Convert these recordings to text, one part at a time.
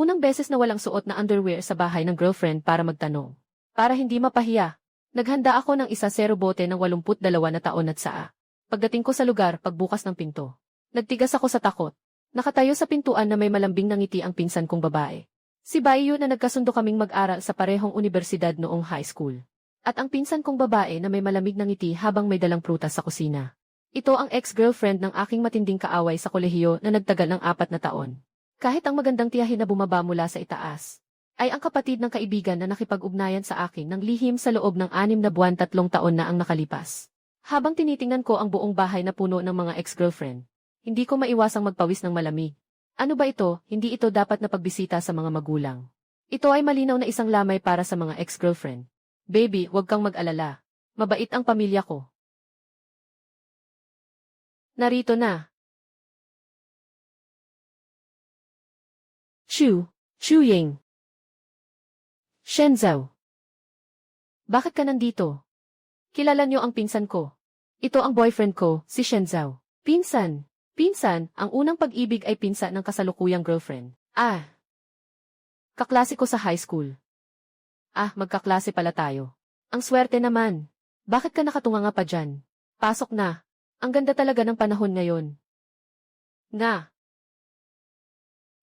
Unang beses na walang suot na underwear sa bahay ng girlfriend para magtanong. Para hindi mapahiya, naghanda ako ng isa zero bote ng 82 na taon at saa. Pagdating ko sa lugar, pagbukas ng pinto, nagtigas ako sa takot. Nakatayo sa pintuan na may malambing na ngiti ang pinsan kong babae. Si Bayu na nagkasundo kaming mag-aral sa parehong universidad noong high school. At ang pinsan kong babae na may malamig na ngiti habang may dalang prutas sa kusina. Ito ang ex-girlfriend ng aking matinding kaaway sa kolehiyo na nagtagal ng 4 na taon. Kahit ang magandang tiyahin na bumaba mula sa itaas, ay ang kapatid ng kaibigan na nakipag-ugnayan sa akin ng lihim sa loob ng 6 na buwan 3 taon na ang nakalipas. Habang tinitingnan ko ang buong bahay na puno ng mga ex-girlfriend, hindi ko maiwasang magpawis ng malamig. Ano ba ito? Hindi ito dapat na pagbisita sa mga magulang. Ito ay malinaw na isang lamay para sa mga ex-girlfriend. Baby, huwag kang mag-alala. Mabait ang pamilya ko. Narito na. Chuying. Shenzhou. Bakit ka nandito? Kilala niyo ang pinsan ko. Ito ang boyfriend ko, si Shenzhou. Pinsan, ang unang pag-ibig ay pinsan ng kasalukuyang girlfriend. Kaklase ko sa high school. Magkaklase pala tayo. Ang swerte naman. Bakit ka nakatunganga pa dyan? Pasok na. Ang ganda talaga ng panahon ngayon. Nga.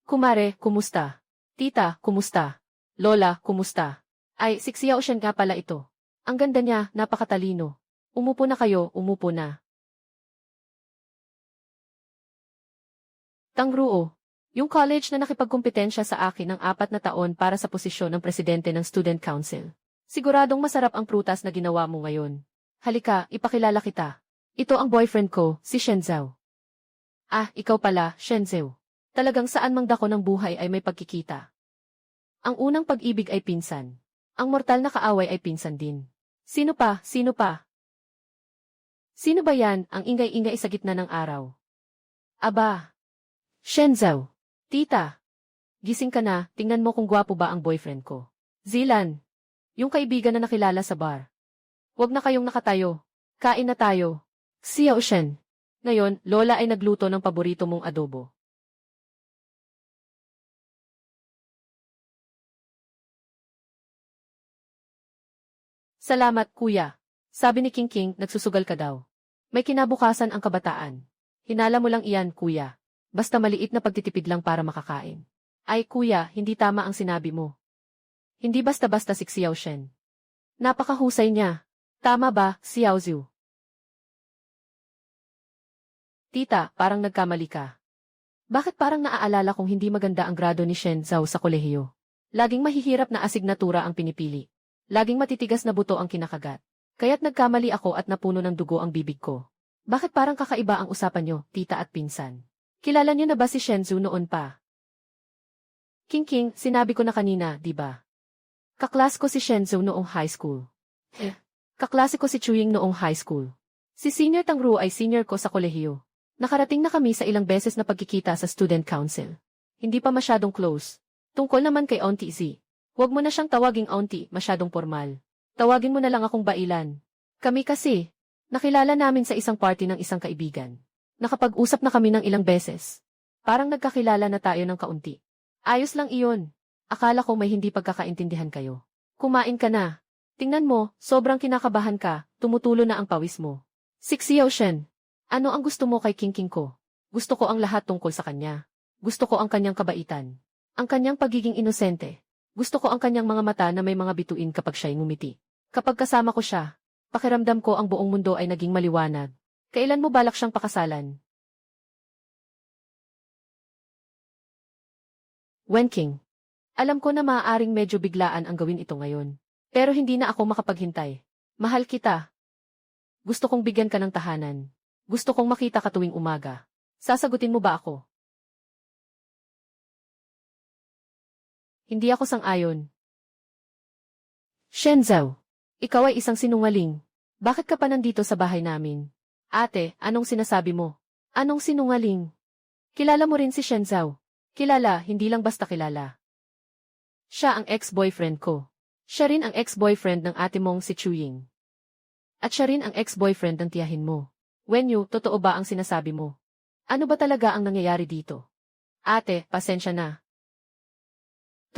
Kumare, kumusta? Tita, kumusta? Lola, kumusta? Si Xiao Shen nga pala ito. Ang ganda niya, napakatalino. Umupo na kayo, umupo na. Tangruo, yung college na nakipagkumpetensya sa akin ng 4 na taon para sa posisyon ng presidente ng student council. Siguradong masarap ang prutas na ginawa mo ngayon. Halika, ipakilala kita. Ito ang boyfriend ko, si Shenzhou. Ikaw pala, Shenzhou. Talagang saan mang dako ng buhay ay may pagkikita. Ang unang pag-ibig ay pinsan. Ang mortal na kaaway ay pinsan din. Sino pa? Sino ba yan, ang ingay-ingay sa gitna ng araw? Shenzhou. Tita. Gising ka na, tingnan mo kung gwapo ba ang boyfriend ko. Zilan. Yung kaibigan na nakilala sa bar. Huwag na kayong nakatayo. Kain na tayo. Xiao Shen. Ngayon, Lola ay nagluto ng paborito mong adobo. Salamat, kuya. Sabi ni King, nagsusugal ka daw. May kinabukasan ang kabataan. Hinala mo lang iyan, kuya. Basta maliit na pagtitipid lang para makakain. Kuya, hindi tama ang sinabi mo. Hindi basta-basta si Xiao Shen. Napakahusay niya. Tama ba, Xiao Zhu? Tita, parang nagkamali ka. Bakit parang naaalala kong hindi maganda ang grado ni Shenzhou sa kolehiyo? Laging mahihirap na asignatura ang pinipili. Laging matitigas na buto ang kinakagat. Kaya't nagkamali ako at napuno ng dugo ang bibig ko. Bakit parang kakaiba ang usapan niyo, tita at pinsan? Kilala niyo na ba si Shenzhou noon pa? King, sinabi ko na kanina, di ba? Kaklas ko si Shenzhou noong high school. Kaklase ko si Chuying noong high school. Si Senior Tangru ay senior ko sa kolehiyo. Nakarating na kami sa ilang beses na pagkikita sa student council. Hindi pa masyadong close. Tungkol naman kay Auntie Z. Huwag mo na siyang tawaging auntie, masyadong formal. Tawagin mo na lang akong bailan. Kami kasi, nakilala namin sa isang party ng isang kaibigan. Nakapag-usap na kami ng ilang beses. Parang nagkakilala na tayo ng kaunti. Ayos lang iyon. Akala ko may hindi pagkakaintindihan kayo. Kumain ka na. Tingnan mo, sobrang kinakabahan ka, tumutulo na ang pawis mo. Si Xiao Shen. Ano ang gusto mo kay King ko? Gusto ko ang lahat tungkol sa kanya. Gusto ko ang kanyang kabaitan. Ang kanyang pagiging inosente. Gusto ko ang kanyang mga mata na may mga bituin kapag siya'y ngumiti. Kapag kasama ko siya, pakiramdam ko ang buong mundo ay naging maliwanag. Kailan mo balak siyang pakasalan? Wenking. Alam ko na maaaring medyo biglaan ang gawin ito ngayon. Pero hindi na ako makapaghintay. Mahal kita. Gusto kong bigyan ka ng tahanan. Gusto kong makita ka tuwing umaga. Sasagutin mo ba ako? Hindi ako sang-ayon. Shenzhou, ikaw ay isang sinungaling. Bakit ka pa nandito sa bahay namin? Ate, anong sinasabi mo? Anong sinungaling? Kilala mo rin si Shenzhou. Kilala, hindi lang basta kilala. Siya ang ex-boyfriend ko. Siya rin ang ex-boyfriend ng ate mong si Chuying. At siya rin ang ex-boyfriend ng tiyahin mo. Wenyu, totoo ba ang sinasabi mo? Ano ba talaga ang nangyayari dito? Ate, pasensya na.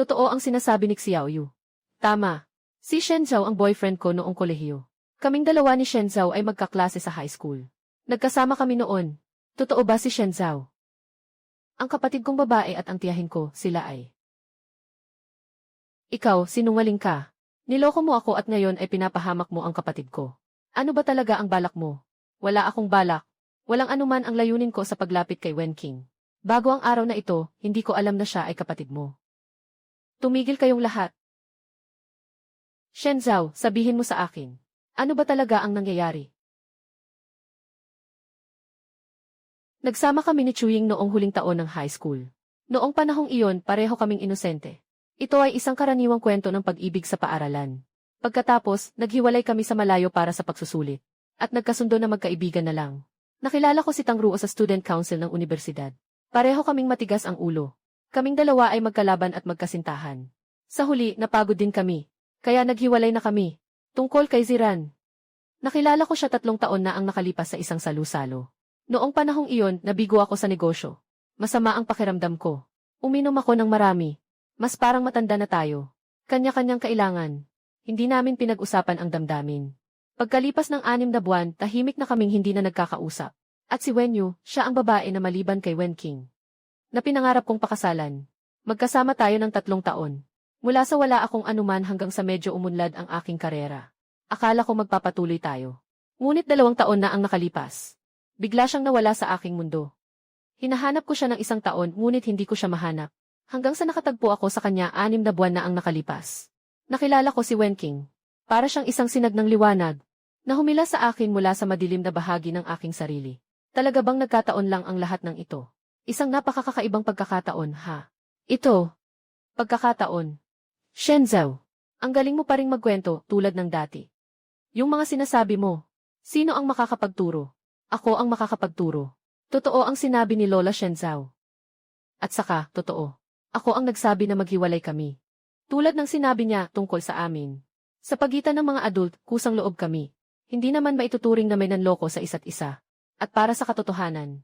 Totoo ang sinasabi ni Xiaoyu. Tama. Si Shenzhou ang boyfriend ko noong kolehiyo. Kaming dalawa ni Shenzhou ay magkaklase sa high school. Nagkasama kami noon. Totoo ba si Shenzhou? Ang kapatid kong babae at ang tiyahin ko, sila ay. Ikaw, sinungaling ka. Niloko mo ako at ngayon ay pinapahamak mo ang kapatid ko. Ano ba talaga ang balak mo? Wala akong balak. Walang anuman ang layunin ko sa paglapit kay Wen King. Bago ang araw na ito, hindi ko alam na siya ay kapatid mo. Tumigil kayong lahat. Shenzhou, sabihin mo sa akin. Ano ba talaga ang nangyayari? Nagsama kami ni Chuying noong huling taon ng high school. Noong panahong iyon, pareho kaming inosente. Ito ay isang karaniwang kwento ng pag-ibig sa paaralan. Pagkatapos, naghiwalay kami sa malayo para sa pagsusulit. At nagkasundo na magkaibigan na lang. Nakilala ko si Tang Ruo sa student council ng universidad. Pareho kaming matigas ang ulo. Kaming dalawa ay magkalaban at magkasintahan. Sa huli, napagod din kami. Kaya naghiwalay na kami. Tungkol kay Ziran. Nakilala ko siya 3 taon na ang nakalipas sa isang salu-salo. Noong panahong iyon, nabigo ako sa negosyo. Masama ang pakiramdam ko. Uminom ako ng marami. Mas parang matanda na tayo. Kanya-kanyang kailangan. Hindi namin pinag-usapan ang damdamin. Pagkalipas ng 6 na buwan, tahimik na kaming hindi na nagkakausap. At si Wenyu, siya ang babae na maliban kay Wen King. Na pinangarap kong pakasalan. Magkasama tayo ng 3 taon. Mula sa wala akong anuman hanggang sa medyo umunlad ang aking karera. Akala ko magpapatuloy tayo. Ngunit 2 taon na ang nakalipas. Bigla siyang nawala sa aking mundo. Hinahanap ko siya ng 1 taon ngunit hindi ko siya mahanap. Hanggang sa nakatagpo ako sa kanya 6 na buwan na ang nakalipas. Nakilala ko si Wen King. Para siyang isang sinag ng liwanag. Na humila sa akin mula sa madilim na bahagi ng aking sarili. Talaga bang nagkataon lang ang lahat ng ito? Isang napakakakaibang pagkakataon, ha? Ito. Pagkakataon. Shenzhou. Ang galing mo pa ring magkwento tulad ng dati. Yung mga sinasabi mo. Sino ang makakapagturo? Ako ang makakapagturo. Totoo ang sinabi ni Lola Shenzhou. At saka, totoo. Ako ang nagsabi na maghiwalay kami. Tulad ng sinabi niya tungkol sa amin. Sa pagitan ng mga adult, kusang loob kami. Hindi naman maituturing na may nanloko sa isa't isa. At para sa katotohanan.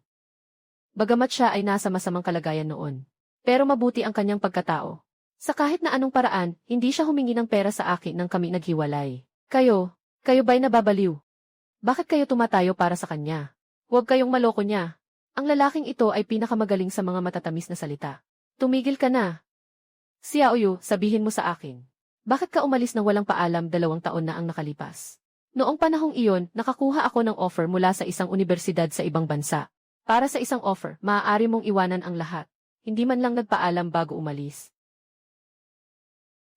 Bagamat siya ay nasa masamang kalagayan noon. Pero mabuti ang kanyang pagkatao. Sa kahit na anong paraan, hindi siya humingi ng pera sa akin nang kami naghiwalay. Kayo ba'y nababaliw? Bakit kayo tumatayo para sa kanya? Huwag kayong maloko niya. Ang lalaking ito ay pinakamagaling sa mga matatamis na salita. Tumigil ka na. Xiaoyu, sabihin mo sa akin. Bakit ka umalis nang walang paalam 2 taon na ang nakalipas? Noong panahong iyon, nakakuha ako ng offer mula sa isang universidad sa ibang bansa. Para sa isang offer, maaari mong iwanan ang lahat. Hindi man lang nagpaalam bago umalis.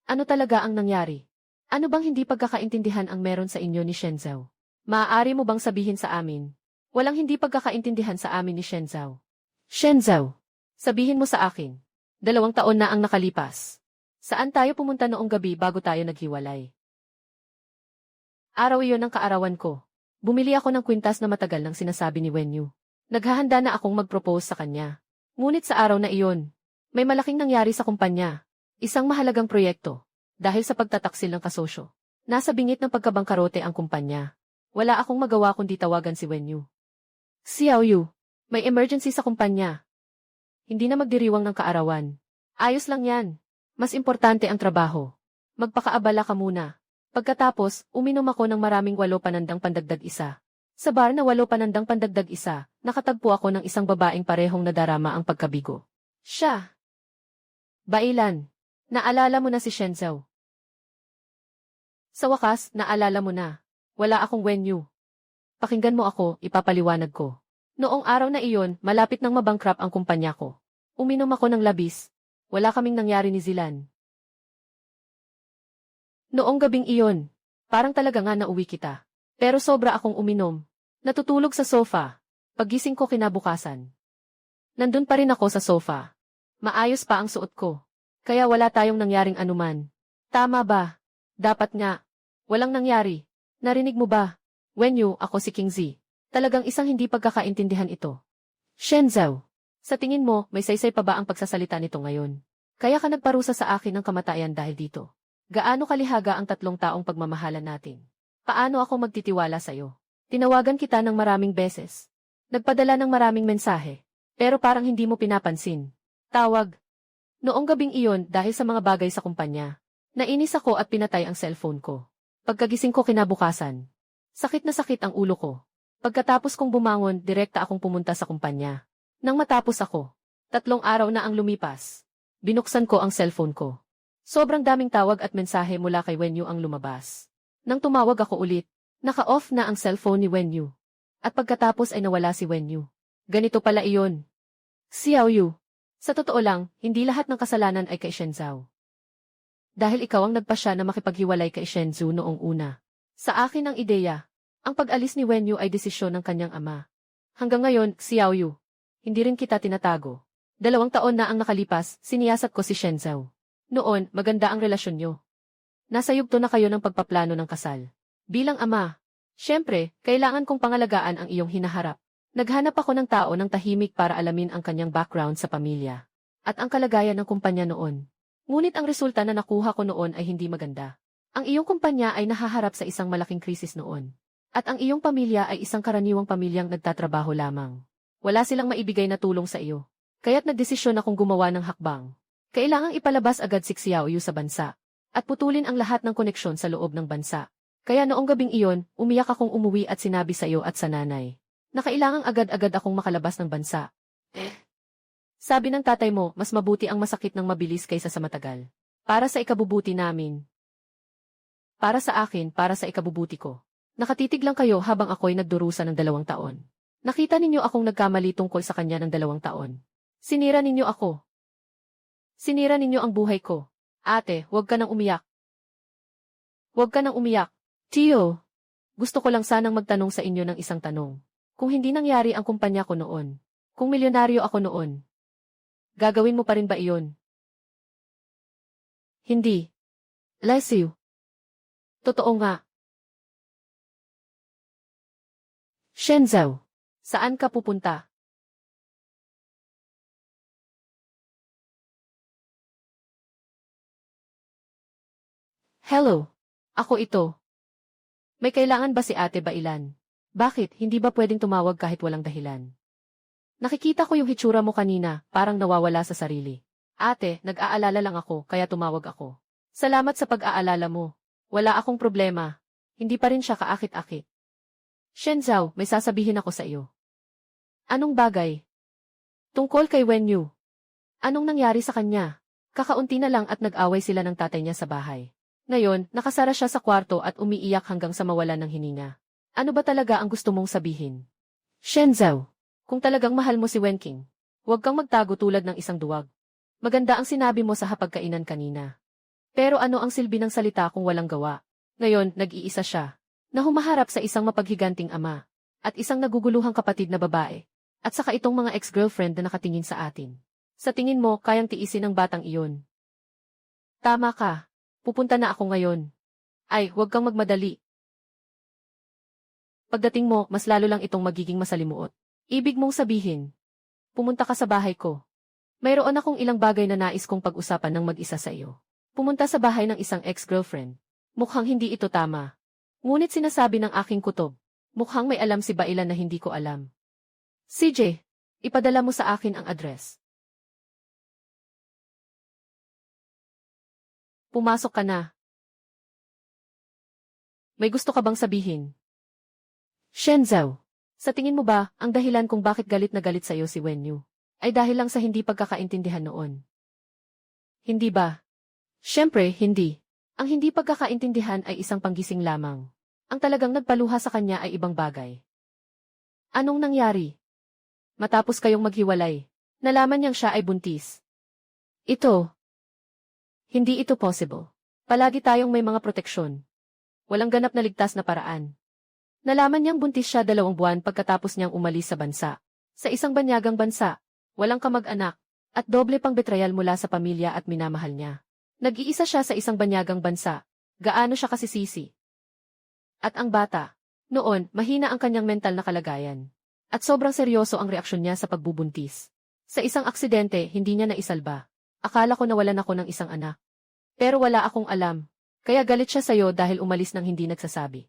Ano talaga ang nangyari? Ano bang hindi pagkakaintindihan ang meron sa inyo ni Shenzhou? Maaari mo bang sabihin sa amin? Walang hindi pagkakaintindihan sa amin ni Shenzhou. Shenzhou, sabihin mo sa akin. 2 taon na ang nakalipas. Saan tayo pumunta noong gabi bago tayo naghiwalay? Araw iyon ng kaarawan ko. Bumili ako ng kwintas na matagal ng sinasabi ni Wenyu. Naghahanda na akong mag-propose sa kanya. Ngunit sa araw na iyon, may malaking nangyari sa kumpanya. Isang mahalagang proyekto. Dahil sa pagtataksil ng kasosyo. Nasa bingit ng pagkabangkarote ang kumpanya. Wala akong magawa kundi tawagan si Wenyu. Xiaoyu, may emergency sa kumpanya. Hindi na magdiriwang ng kaarawan. Ayos lang yan. Mas importante ang trabaho. Magpakaabala ka muna. Pagkatapos, uminom ako ng maraming 8 panandang pandagdag isa. Sa bar na 8 panandang pandagdag isa, nakatagpo ako ng isang babaeng parehong nadarama ang pagkabigo. Siya. Bailan. Naalala mo na si Shenzhou. Sa wakas, naalala mo na. Wala akong Wenyu. Pakinggan mo ako, ipapaliwanag ko. Noong araw na iyon, malapit nang mabangkrap ang kumpanya ko. Uminom ako ng labis. Wala kaming nangyari ni Zilan. Noong gabing iyon, parang talaga nga nauwi kita. Pero sobra akong uminom. Natutulog sa sofa. Paggising ko kinabukasan. Nandun pa rin ako sa sofa. Maayos pa ang suot ko. Kaya wala tayong nangyaring anuman. Tama ba? Dapat nga. Walang nangyari. Narinig mo ba? Wenyu, ako si King Z. Talagang isang hindi pagkakaintindihan ito. Shenzhou. Sa tingin mo, may saysay pa ba ang pagsasalita nito ngayon? Kaya ka nagparusa sa akin ng kamatayan dahil dito. Gaano kalihaga ang 3 taong pagmamahalan natin? Paano ako magtitiwala sa'yo? Tinawagan kita ng maraming beses. Nagpadala ng maraming mensahe. Pero parang hindi mo pinapansin. Tawag. Noong gabing iyon dahil sa mga bagay sa kumpanya, nainis ako at pinatay ang cellphone ko. Pagkagising ko kinabukasan, sakit na sakit ang ulo ko. Pagkatapos kong bumangon, direkta akong pumunta sa kumpanya. Nang matapos ako, 3 araw na ang lumipas. Binuksan ko ang cellphone ko. Sobrang daming tawag at mensahe mula kay Wenyu ang lumabas. Nang tumawag ako ulit, naka-off na ang cellphone ni Wenyu. At pagkatapos ay nawala si Wenyu. Ganito pala iyon. Xiao Yu. Sa totoo lang, hindi lahat ng kasalanan ay kay Shenzhou. Dahil ikaw ang nagpasya na makipaghiwalay kay Shenzhou noong una. Sa akin ang ideya. Ang pag-alis ni Wenyu ay desisyon ng kanyang ama. Hanggang ngayon, Xiao Yu, hindi rin kita tinatago. 2 taon na ang nakalipas, siniyasat ko si Shenzhou. Noon, maganda ang relasyon nyo. Nasa yugto na kayo ng pagpaplano ng kasal. Bilang ama, syempre, kailangan kong pangalagaan ang iyong hinaharap. Naghanap ako ng tao ng tahimik para alamin ang kanyang background sa pamilya. At ang kalagayan ng kumpanya noon. Ngunit ang resulta na nakuha ko noon ay hindi maganda. Ang iyong kumpanya ay nahaharap sa isang malaking krisis noon. At ang iyong pamilya ay isang karaniwang pamilyang nagtatrabaho lamang. Wala silang maibigay na tulong sa iyo. Kaya't nagdesisyon akong gumawa ng hakbang. Kailangang ipalabas agad si Xiao Yu sa bansa. At putulin ang lahat ng koneksyon sa loob ng bansa. Kaya noong gabing iyon, umiyak akong umuwi at sinabi sa iyo at sa nanay. Na kailangang agad-agad akong makalabas ng bansa. Sabi ng tatay mo, mas mabuti ang masakit ng mabilis kaysa sa matagal. Para sa ikabubuti namin. Para sa akin, para sa ikabubuti ko. Nakatitig lang kayo habang ako'y nagdurusa ng 2 taon. Nakita ninyo akong nagkamali tungkol sa kanya ng 2 taon. Sinira ninyo ako. Sinira ninyo ang buhay ko. Ate, huwag ka nang umiyak. Huwag ka nang umiyak. Tio, gusto ko lang sanang magtanong sa inyo ng isang tanong. Kung hindi nangyari ang kumpanya ko noon, kung milyonaryo ako noon, gagawin mo pa rin ba iyon? Hindi. Leslie. Totoo nga. Shenzhou, saan ka pupunta? Hello, ako ito. May kailangan ba si Ate Bailan? Bakit, hindi ba pwedeng tumawag kahit walang dahilan? Nakikita ko yung hitsura mo kanina, parang nawawala sa sarili. Ate, nag-aalala lang ako, kaya tumawag ako. Salamat sa pag-aalala mo. Wala akong problema. Hindi pa rin siya kaakit-akit. Shenzhou, may sasabihin ako sa iyo. Anong bagay? Tungkol kay Wenyu. Anong nangyari sa kanya? Kakaunti na lang at nag-away sila ng tatay niya sa bahay. Ngayon, nakasara siya sa kwarto at umiiyak hanggang sa mawalan ng hininga. Ano ba talaga ang gusto mong sabihin? Shenzhou, kung talagang mahal mo si Wenking, huwag kang magtago tulad ng isang duwag. Maganda ang sinabi mo sa hapagkainan kanina. Pero ano ang silbi ng salita kung walang gawa? Ngayon, nag-iisa siya, na humaharap sa isang mapaghiganting ama, at isang naguguluhang kapatid na babae, at saka itong mga ex-girlfriend na nakatingin sa atin. Sa tingin mo, kayang tiisin ng batang iyon? Tama ka. Pupunta na ako ngayon. Ay, huwag kang magmadali. Pagdating mo, mas lalo lang itong magiging masalimuot. Ibig mong sabihin, pumunta ka sa bahay ko. Mayroon akong ilang bagay na nais kong pag-usapan ng mag-isa sa iyo. Pumunta sa bahay ng isang ex-girlfriend. Mukhang hindi ito tama. Ngunit sinasabi ng aking kutob, mukhang may alam si Bailan na hindi ko alam. CJ, ipadala mo sa akin ang address. Pumasok ka na. May gusto ka bang sabihin? Shenzhou, sa tingin mo ba, ang dahilan kung bakit galit na galit sa'yo si Wenyu, ay dahil lang sa hindi pagkakaintindihan noon? Hindi ba? Siyempre, hindi. Ang hindi pagkakaintindihan ay isang panggising lamang. Ang talagang nagpaluha sa kanya ay ibang bagay. Anong nangyari? Matapos kayong maghiwalay, nalaman niyang siya ay buntis. Hindi ito possible. Palagi tayong may mga proteksyon. Walang ganap na ligtas na paraan. Nalaman niyang buntis siya 2 buwan pagkatapos niyang umalis sa bansa. Sa isang banyagang bansa, walang kamag-anak, at doble pang betrayal mula sa pamilya at minamahal niya. Nag-iisa siya sa isang banyagang bansa. Gaano siya kasisisi? At ang bata, noon, mahina ang kanyang mental na kalagayan. At sobrang seryoso ang reaksyon niya sa pagbubuntis. Sa isang aksidente, hindi niya naisalba. Akala ko nawalan ako ng isang anak. Pero wala akong alam. Kaya galit siya sa'yo dahil umalis nang hindi nagsasabi.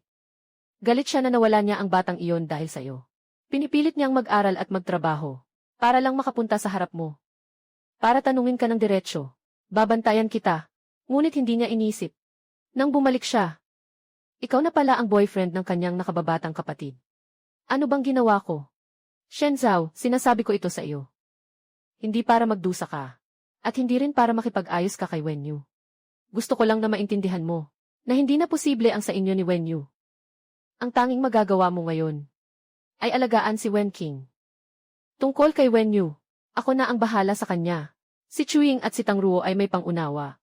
Galit siya na nawala niya ang batang iyon dahil sa'yo. Pinipilit niyang mag-aral at magtrabaho. Para lang makapunta sa harap mo. Para tanungin ka ng diretsyo. Babantayan kita. Ngunit hindi niya inisip. Nang bumalik siya. Ikaw na pala ang boyfriend ng kanyang nakababatang kapatid. Ano bang ginawa ko? Shen Zhao, sinasabi ko ito sa iyo. Hindi para magdusa ka. At hindi rin para makipag-ayos ka kay Wen Yu. Gusto ko lang na maintindihan mo, na hindi na posible ang sa inyo ni Wen Yu. Ang tanging magagawa mo ngayon, ay alagaan si Wen Qing. Tungkol kay Wen Yu, ako na ang bahala sa kanya. Si Chuying at si Tang Ruo ay may pangunawa.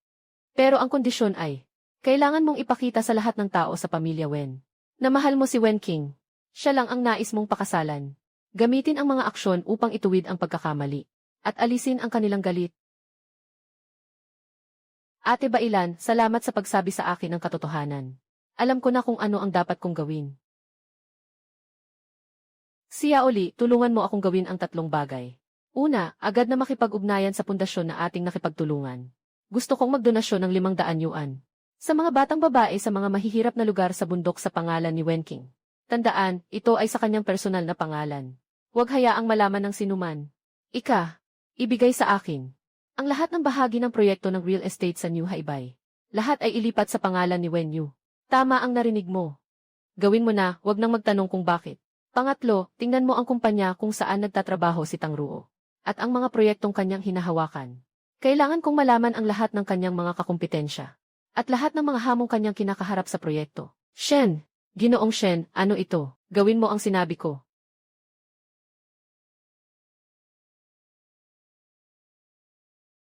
Pero ang kondisyon ay, kailangan mong ipakita sa lahat ng tao sa pamilya Wen, na mahal mo si Wen Qing. Siya lang ang nais mong pakasalan. Gamitin ang mga aksyon upang ituwid ang pagkakamali, at alisin ang kanilang galit. Ate Bailan, salamat sa pagsabi sa akin ng katotohanan. Alam ko na kung ano ang dapat kong gawin. Xiao Li, tulungan mo akong gawin ang 3 bagay. Una, agad na makipag-ugnayan sa pundasyon na ating nakipagtulungan. Gusto kong magdonasyon ng 500 yuan sa mga batang babae sa mga mahihirap na lugar sa bundok sa pangalan ni Wen Qing. Tandaan, ito ay sa kanyang personal na pangalan. Huwag hayaang malaman ng sinuman. Ibigay sa akin ang lahat ng bahagi ng proyekto ng real estate sa New Haibay. Lahat ay ilipat sa pangalan ni Wen Yu. Tama ang narinig mo. Gawin mo na, huwag nang magtanong kung bakit. Pangatlo, tingnan mo ang kumpanya kung saan nagtatrabaho si Tang Ruo. At ang mga proyektong kanyang hinahawakan. Kailangan kong malaman ang lahat ng kanyang mga kakumpetensya. At lahat ng mga hamong kanyang kinakaharap sa proyekto. Shen, Ginoong Shen, ano ito? Gawin mo ang sinabi ko.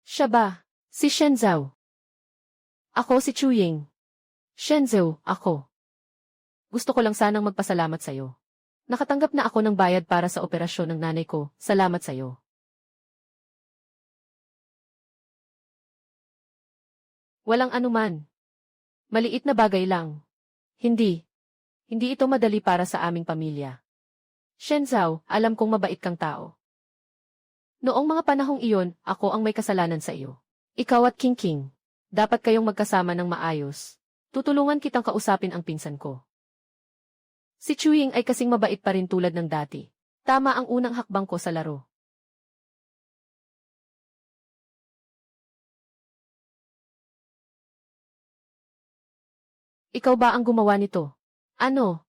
Siya ba? Si Shen Zhao. Ako si Chuying. Shen Zhao, ako. Gusto ko lang sanang magpasalamat sa'yo. Nakatanggap na ako ng bayad para sa operasyon ng nanay ko, salamat sa'yo. Walang anuman. Maliit na bagay lang. Hindi ito madali para sa aming pamilya. Shen Zhao, alam kong mabait kang tao. Noong mga panahong iyon, ako ang may kasalanan sa iyo. Ikaw at King King. Dapat kayong magkasama ng maayos. Tutulungan kitang kausapin ang pinsan ko. Si Chuying ay kasing mabait pa rin tulad ng dati. Tama ang unang hakbang ko sa laro. Ikaw ba ang gumawa nito? Ano?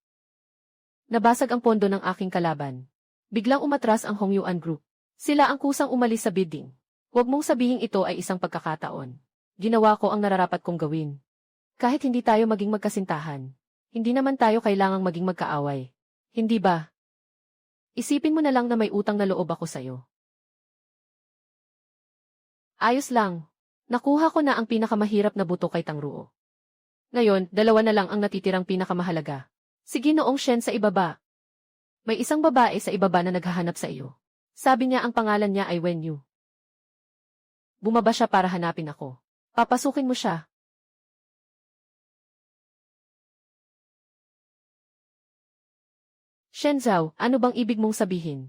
Nabasag ang pondo ng aking kalaban. Biglang umatras ang Hongyuan Group. Sila ang kusang umalis sa bidding. Huwag mong sabihing ito ay isang pagkakataon. Ginawa ko ang nararapat kong gawin. Kahit hindi tayo maging magkasintahan, hindi naman tayo kailangang maging magkaaway. Hindi ba? Isipin mo na lang na may utang na loob ako sa'yo. Ayos lang. Nakuha ko na ang pinakamahirap na buto kay Tang Ruo. Ngayon, 2 na lang ang natitirang pinakamahalaga. Si Ginoong Shen sa ibaba. May isang babae sa ibaba na naghahanap sa iyo. Sabi niya ang pangalan niya ay Wen Yu. Bumaba siya para hanapin ako. Papasukin mo siya. Shen Zhao, ano bang ibig mong sabihin?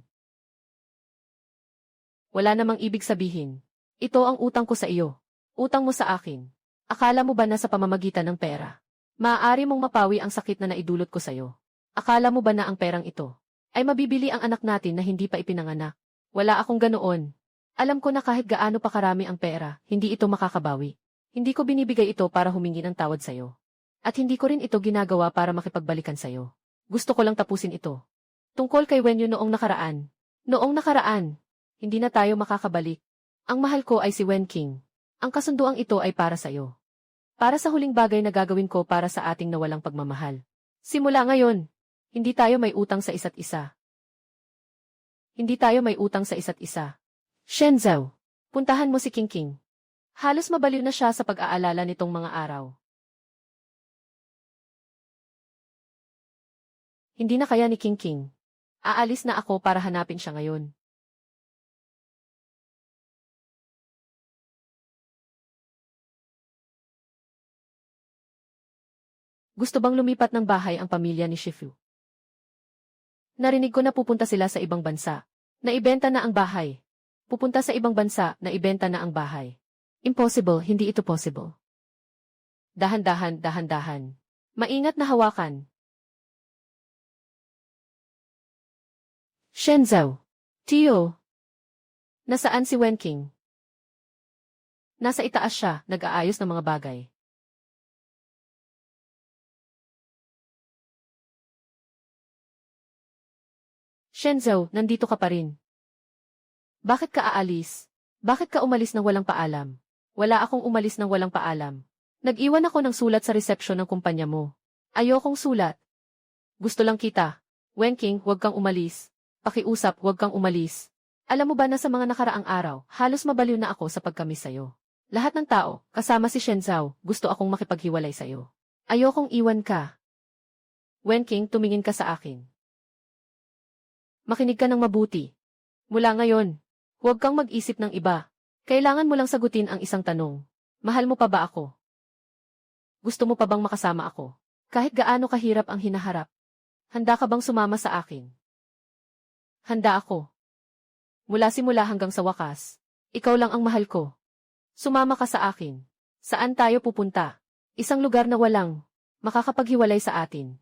Wala namang ibig sabihin. Ito ang utang ko sa iyo. Utang mo sa akin. Akala mo ba na sa pamamagitan ng pera, maaari mong mapawi ang sakit na naidulot ko sa iyo? Akala mo ba na ang perang ito ay mabibili ang anak natin na hindi pa ipinanganak? Wala akong ganoon. Alam ko na kahit gaano pa karami ang pera, hindi ito makakabawi. Hindi ko binibigay ito para humingi ng tawad sa iyo. At hindi ko rin ito ginagawa para makipagbalikan sa iyo. Gusto ko lang tapusin ito. Tungkol kay Wen Yu noong nakaraan. Noong nakaraan, hindi na tayo makakabalik. Ang mahal ko ay si Wen Qing. Ang kasunduang ito ay para sa iyo. Para sa huling bagay na gagawin ko para sa ating nawalang pagmamahal. Simula ngayon, hindi tayo may utang sa isa't isa. Hindi tayo may utang sa isa't isa. Shen Zhao, puntahan mo si King King. Halos mabaliw na siya sa pag-aalala nitong mga araw. Hindi na kaya ni King King. Aalis na ako para hanapin siya ngayon. Gusto bang lumipat ng bahay ang pamilya ni Shifu? Narinig ko na pupunta sila sa ibang bansa. Naibenta na ang bahay. Pupunta sa ibang bansa, naibenta na ang bahay. Impossible, hindi ito possible. Dahan-dahan, dahan-dahan. Maingat na hawakan. Shen Zhao. Tio. Nasaan si Wen Qing? Nasa itaas siya, nag-aayos ng mga bagay. Shenzhou, nandito ka pa rin. Bakit ka aalis? Bakit ka umalis ng walang paalam? Wala akong umalis ng walang paalam. Nag-iwan ako ng sulat sa resepsyon ng kumpanya mo. Ayokong sulat. Gusto lang kita. Wenking, huwag kang umalis. Pakiusap, huwag kang umalis. Alam mo ba na sa mga nakaraang araw, halos mabaliw na ako sa pagkamiss sa'yo. Lahat ng tao, kasama si Shenzhou, gusto akong makipaghiwalay sa'yo. Ayokong iwan ka. Wenking, tumingin ka sa akin. Makinig ka ng mabuti. Mula ngayon, huwag kang mag-isip ng iba. Kailangan mo lang sagutin ang isang tanong. Mahal mo pa ba ako? Gusto mo pa bang makasama ako? Kahit gaano kahirap ang hinaharap. Handa ka bang sumama sa akin? Handa ako. Mula simula hanggang sa wakas, ikaw lang ang mahal ko. Sumama ka sa akin. Saan tayo pupunta? Isang lugar na walang makakapaghiwalay sa atin.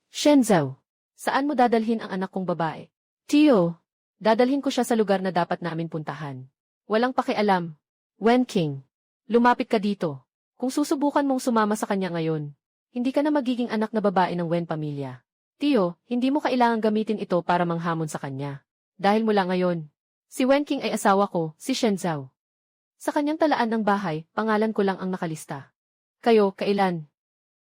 Shenzhou, saan mo dadalhin ang anak kong babae? Tio, dadalhin ko siya sa lugar na dapat namin puntahan. Walang pakialam. Wenking, lumapit ka dito. Kung susubukan mong sumama sa kanya ngayon, hindi ka na magiging anak na babae ng Wen pamilya. Tio, hindi mo kailangang gamitin ito para manghamon sa kanya. Dahil mula ngayon, si Wenking ay asawa ko, si Shenzhou. Sa kanyang talaan ng bahay, pangalan ko lang ang nakalista. Kayo, kailan?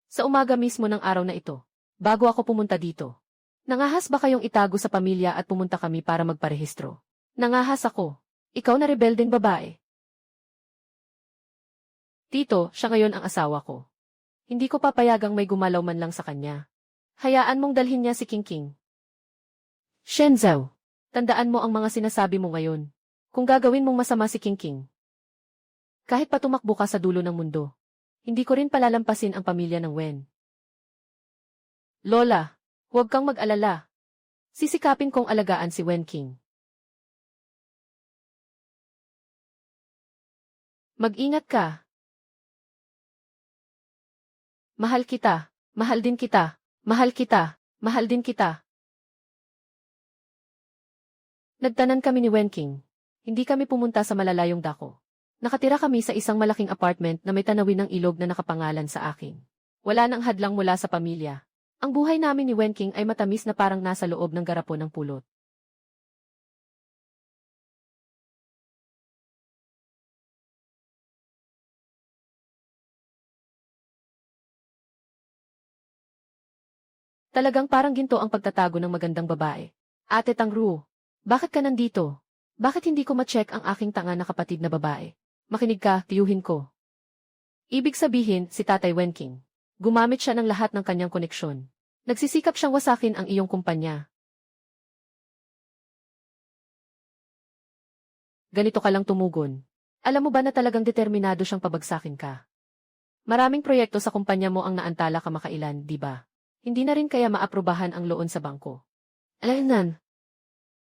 Sa umaga mismo ng araw na ito. Bago ako pumunta dito. Nangahas ba kayong itago sa pamilya at pumunta kami para magparehistro? Nangahas ako. Ikaw na rebeldeng babae. Tito, siya ngayon ang asawa ko. Hindi ko papayagang may gumalaw man lang sa kanya. Hayaan mong dalhin niya si Kingking. Shenzhou, tandaan mo ang mga sinasabi mo ngayon. Kung gagawin mong masama si Kingking. Kahit pa tumakbo ka sa dulo ng mundo, hindi ko rin palalampasin ang pamilya ng Wen. Lola, huwag kang mag-alala. Sisikapin kong alagaan si Wenking. Mag-ingat ka. Mahal kita, mahal din kita, mahal kita, mahal din kita. Nagtanan kami ni Wenking. Hindi kami pumunta sa malalayong dako. Nakatira kami sa isang malaking apartment na may tanawin ng ilog na nakapangalan sa akin. Wala nang hadlang mula sa pamilya. Ang buhay namin ni Wenking ay matamis na parang nasa loob ng garapon ng pulot. Talagang parang ginto ang pagtatago ng magandang babae. Ate Tangru, bakit ka nandito? Bakit hindi ko ma-check ang aking tanga na kapatid na babae? Makinig ka, tiyuhin ko. Ibig sabihin, si Tatay Wenking. Gumamit siya ng lahat ng kanyang koneksyon. Nagsisikap siyang wasakin ang iyong kumpanya. Ganito ka lang tumugon. Alam mo ba na talagang determinado siyang pabagsakin ka? Maraming proyekto sa kumpanya mo ang naantala kamakailan, di ba? Hindi na rin kaya maaprubahan ang loon sa bangko. Alaynan,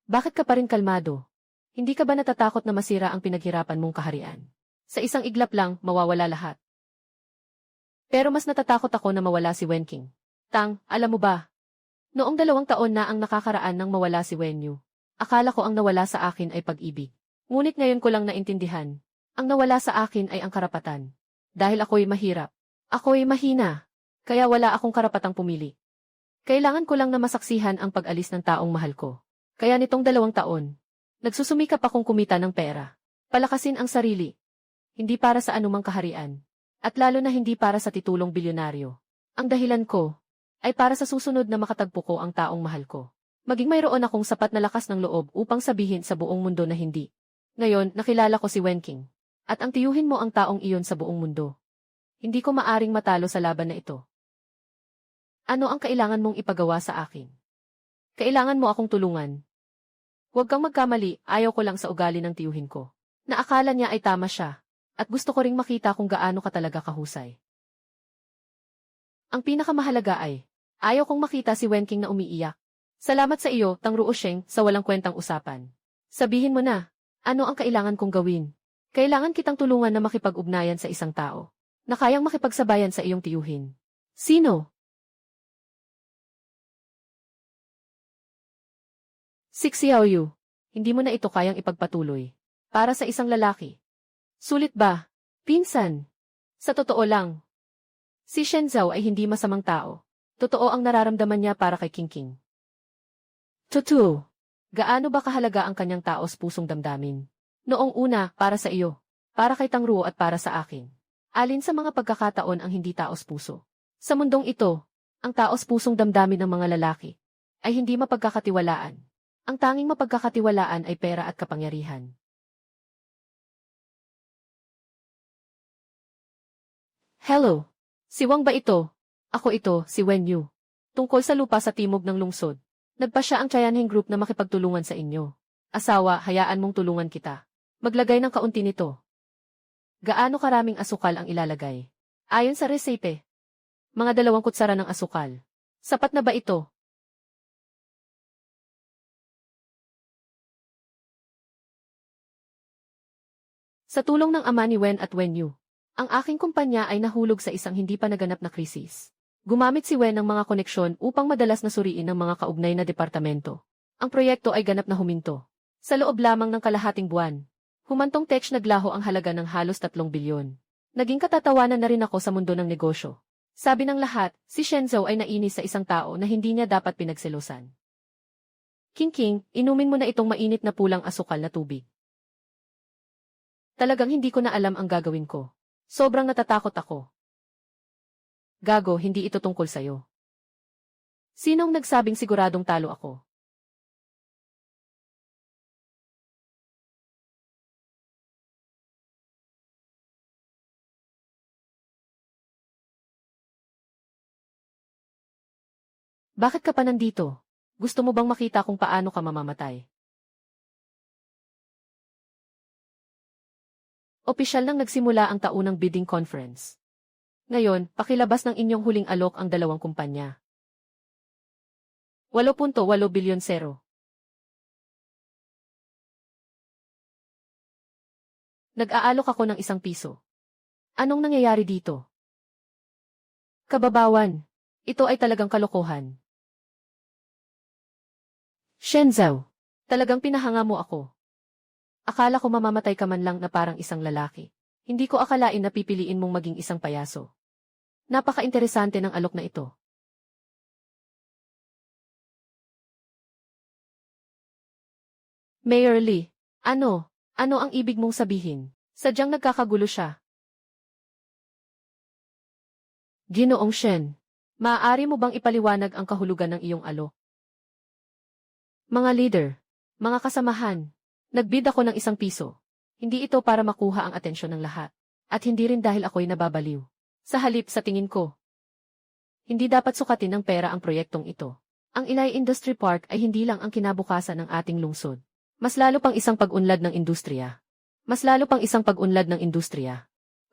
bakit ka pa rin kalmado? Hindi ka ba natatakot na masira ang pinaghirapan mong kaharian? Sa isang iglap lang, mawawala lahat. Pero mas natatakot ako na mawala si Wenking. Tang, alam mo ba? Noong 2 taon na ang nakakaraan nang mawala si Wenyu. Akala ko ang nawala sa akin ay pag-ibig. Ngunit ngayon ko lang naintindihan. Ang nawala sa akin ay ang karapatan. Dahil ako'y mahirap. Ako'y mahina. Kaya wala akong karapatang pumili. Kailangan ko lang na masaksihan ang pag-alis ng taong mahal ko. Kaya nitong 2 taon, nagsusumikap akong kumita ng pera. Palakasin ang sarili. Hindi para sa anumang kaharian. At lalo na hindi para sa titulong bilyonaryo. Ang dahilan ko ay para sa susunod na makatagpo ko ang taong mahal ko. Maging mayroon akong sapat na lakas ng loob upang sabihin sa buong mundo na hindi. Ngayon, nakilala ko si Wenking. At ang tiyuhin mo ang taong iyon sa buong mundo. Hindi ko maaring matalo sa laban na ito. Ano ang kailangan mong ipagawa sa akin? Kailangan mo akong tulungan. Huwag kang magkamali, ayaw ko lang sa ugali ng tiyuhin ko. Naakala niya ay tama siya. At gusto ko ring makita kung gaano ka talaga kahusay. Ang pinakamahalaga ay, ayaw kong makita si Wenking na umiiyak. Salamat sa iyo, Tang Ruosheng, sa walang kwentang usapan. Sabihin mo na, ano ang kailangan kong gawin? Kailangan kitang tulungan na makipag-ugnayan sa isang tao, na kayang makipagsabayan sa iyong tiyuhin. Sino? Si Xiaoyu. Hindi mo na ito kayang ipagpatuloy. Para sa isang lalaki. Sulit ba? Pinsan. Sa totoo lang. Si Shen Zhao ay hindi masamang tao. Totoo ang nararamdaman niya para kay Qingqing. Totoo. Gaano ba kahalaga ang kanyang taos pusong damdamin? Noong una, para sa iyo. Para kay Tangruo at para sa akin. Alin sa mga pagkakataon ang hindi taos puso? Sa mundong ito, ang taos pusong damdamin ng mga lalaki ay hindi mapagkakatiwalaan. Ang tanging mapagkakatiwalaan ay pera at kapangyarihan. Hello. Si Wang ba ito? Ako ito, si Wen Yu. Tungkol sa lupa sa timog ng lungsod. Nagpa siya ang Tianjin Group na makipagtulungan sa inyo. Asawa, hayaan mong tulungan kita. Maglagay ng kaunti nito. Gaano karaming asukal ang ilalagay? Ayon sa resipe. Mga 2 kutsara ng asukal. Sapat na ba ito? Sa tulong ng ama ni Wen at Wen Yu, ang aking kumpanya ay nahulog sa isang hindi pa naganap na krisis. Gumamit si Wen ng mga koneksyon upang madalas na suriin ng mga kaugnay na departamento. Ang proyekto ay ganap na huminto. Sa loob lamang ng kalahating buwan, humantong Tech naglaho ang halaga ng halos 3 bilyon. Naging katatawanan na rin ako sa mundo ng negosyo. Sabi ng lahat, si Shen Zhao ay nainis sa isang tao na hindi niya dapat pinagselosan. Qingqing, inumin mo na itong mainit na pulang asukal na tubig. Talagang hindi ko na alam ang gagawin ko. Sobrang natatakot ako. Gago, hindi ito tungkol sa'yo. Sinong nagsabing siguradong talo ako? Bakit ka pa nandito? Gusto mo bang makita kung paano ka mamamatay? Opisyal nang nagsimula ang taunang bidding conference. Ngayon, pakilabas ng inyong huling alok ang 2 kumpanya. 8.8 bilyon zero. Nag-aalok ako ng 1 piso. Anong nangyayari dito? Kababawan, ito ay talagang kalokohan. Shen Zhao, talagang pinahanga mo ako. Akala ko mamamatay ka man lang na parang isang lalaki. Hindi ko akalain na pipiliin mong maging isang payaso. Napaka-interesante ng alok na ito. Mayor Lee, ano ang ibig mong sabihin? Sadyang nagkakagulo siya. Ginoong Shen, maaari mo bang ipaliwanag ang kahulugan ng iyong alok? Mga leader, mga kasamahan, nagbid ako ng 1 piso. Hindi ito para makuha ang atensyon ng lahat. At hindi rin dahil ako'y nababaliw. Sa halip sa tingin ko, hindi dapat sukatin ng pera ang proyektong ito. Ang Ilay Industry Park ay hindi lang ang kinabukasan ng ating lungsod. Mas lalo pang isang pag-unlad ng industriya.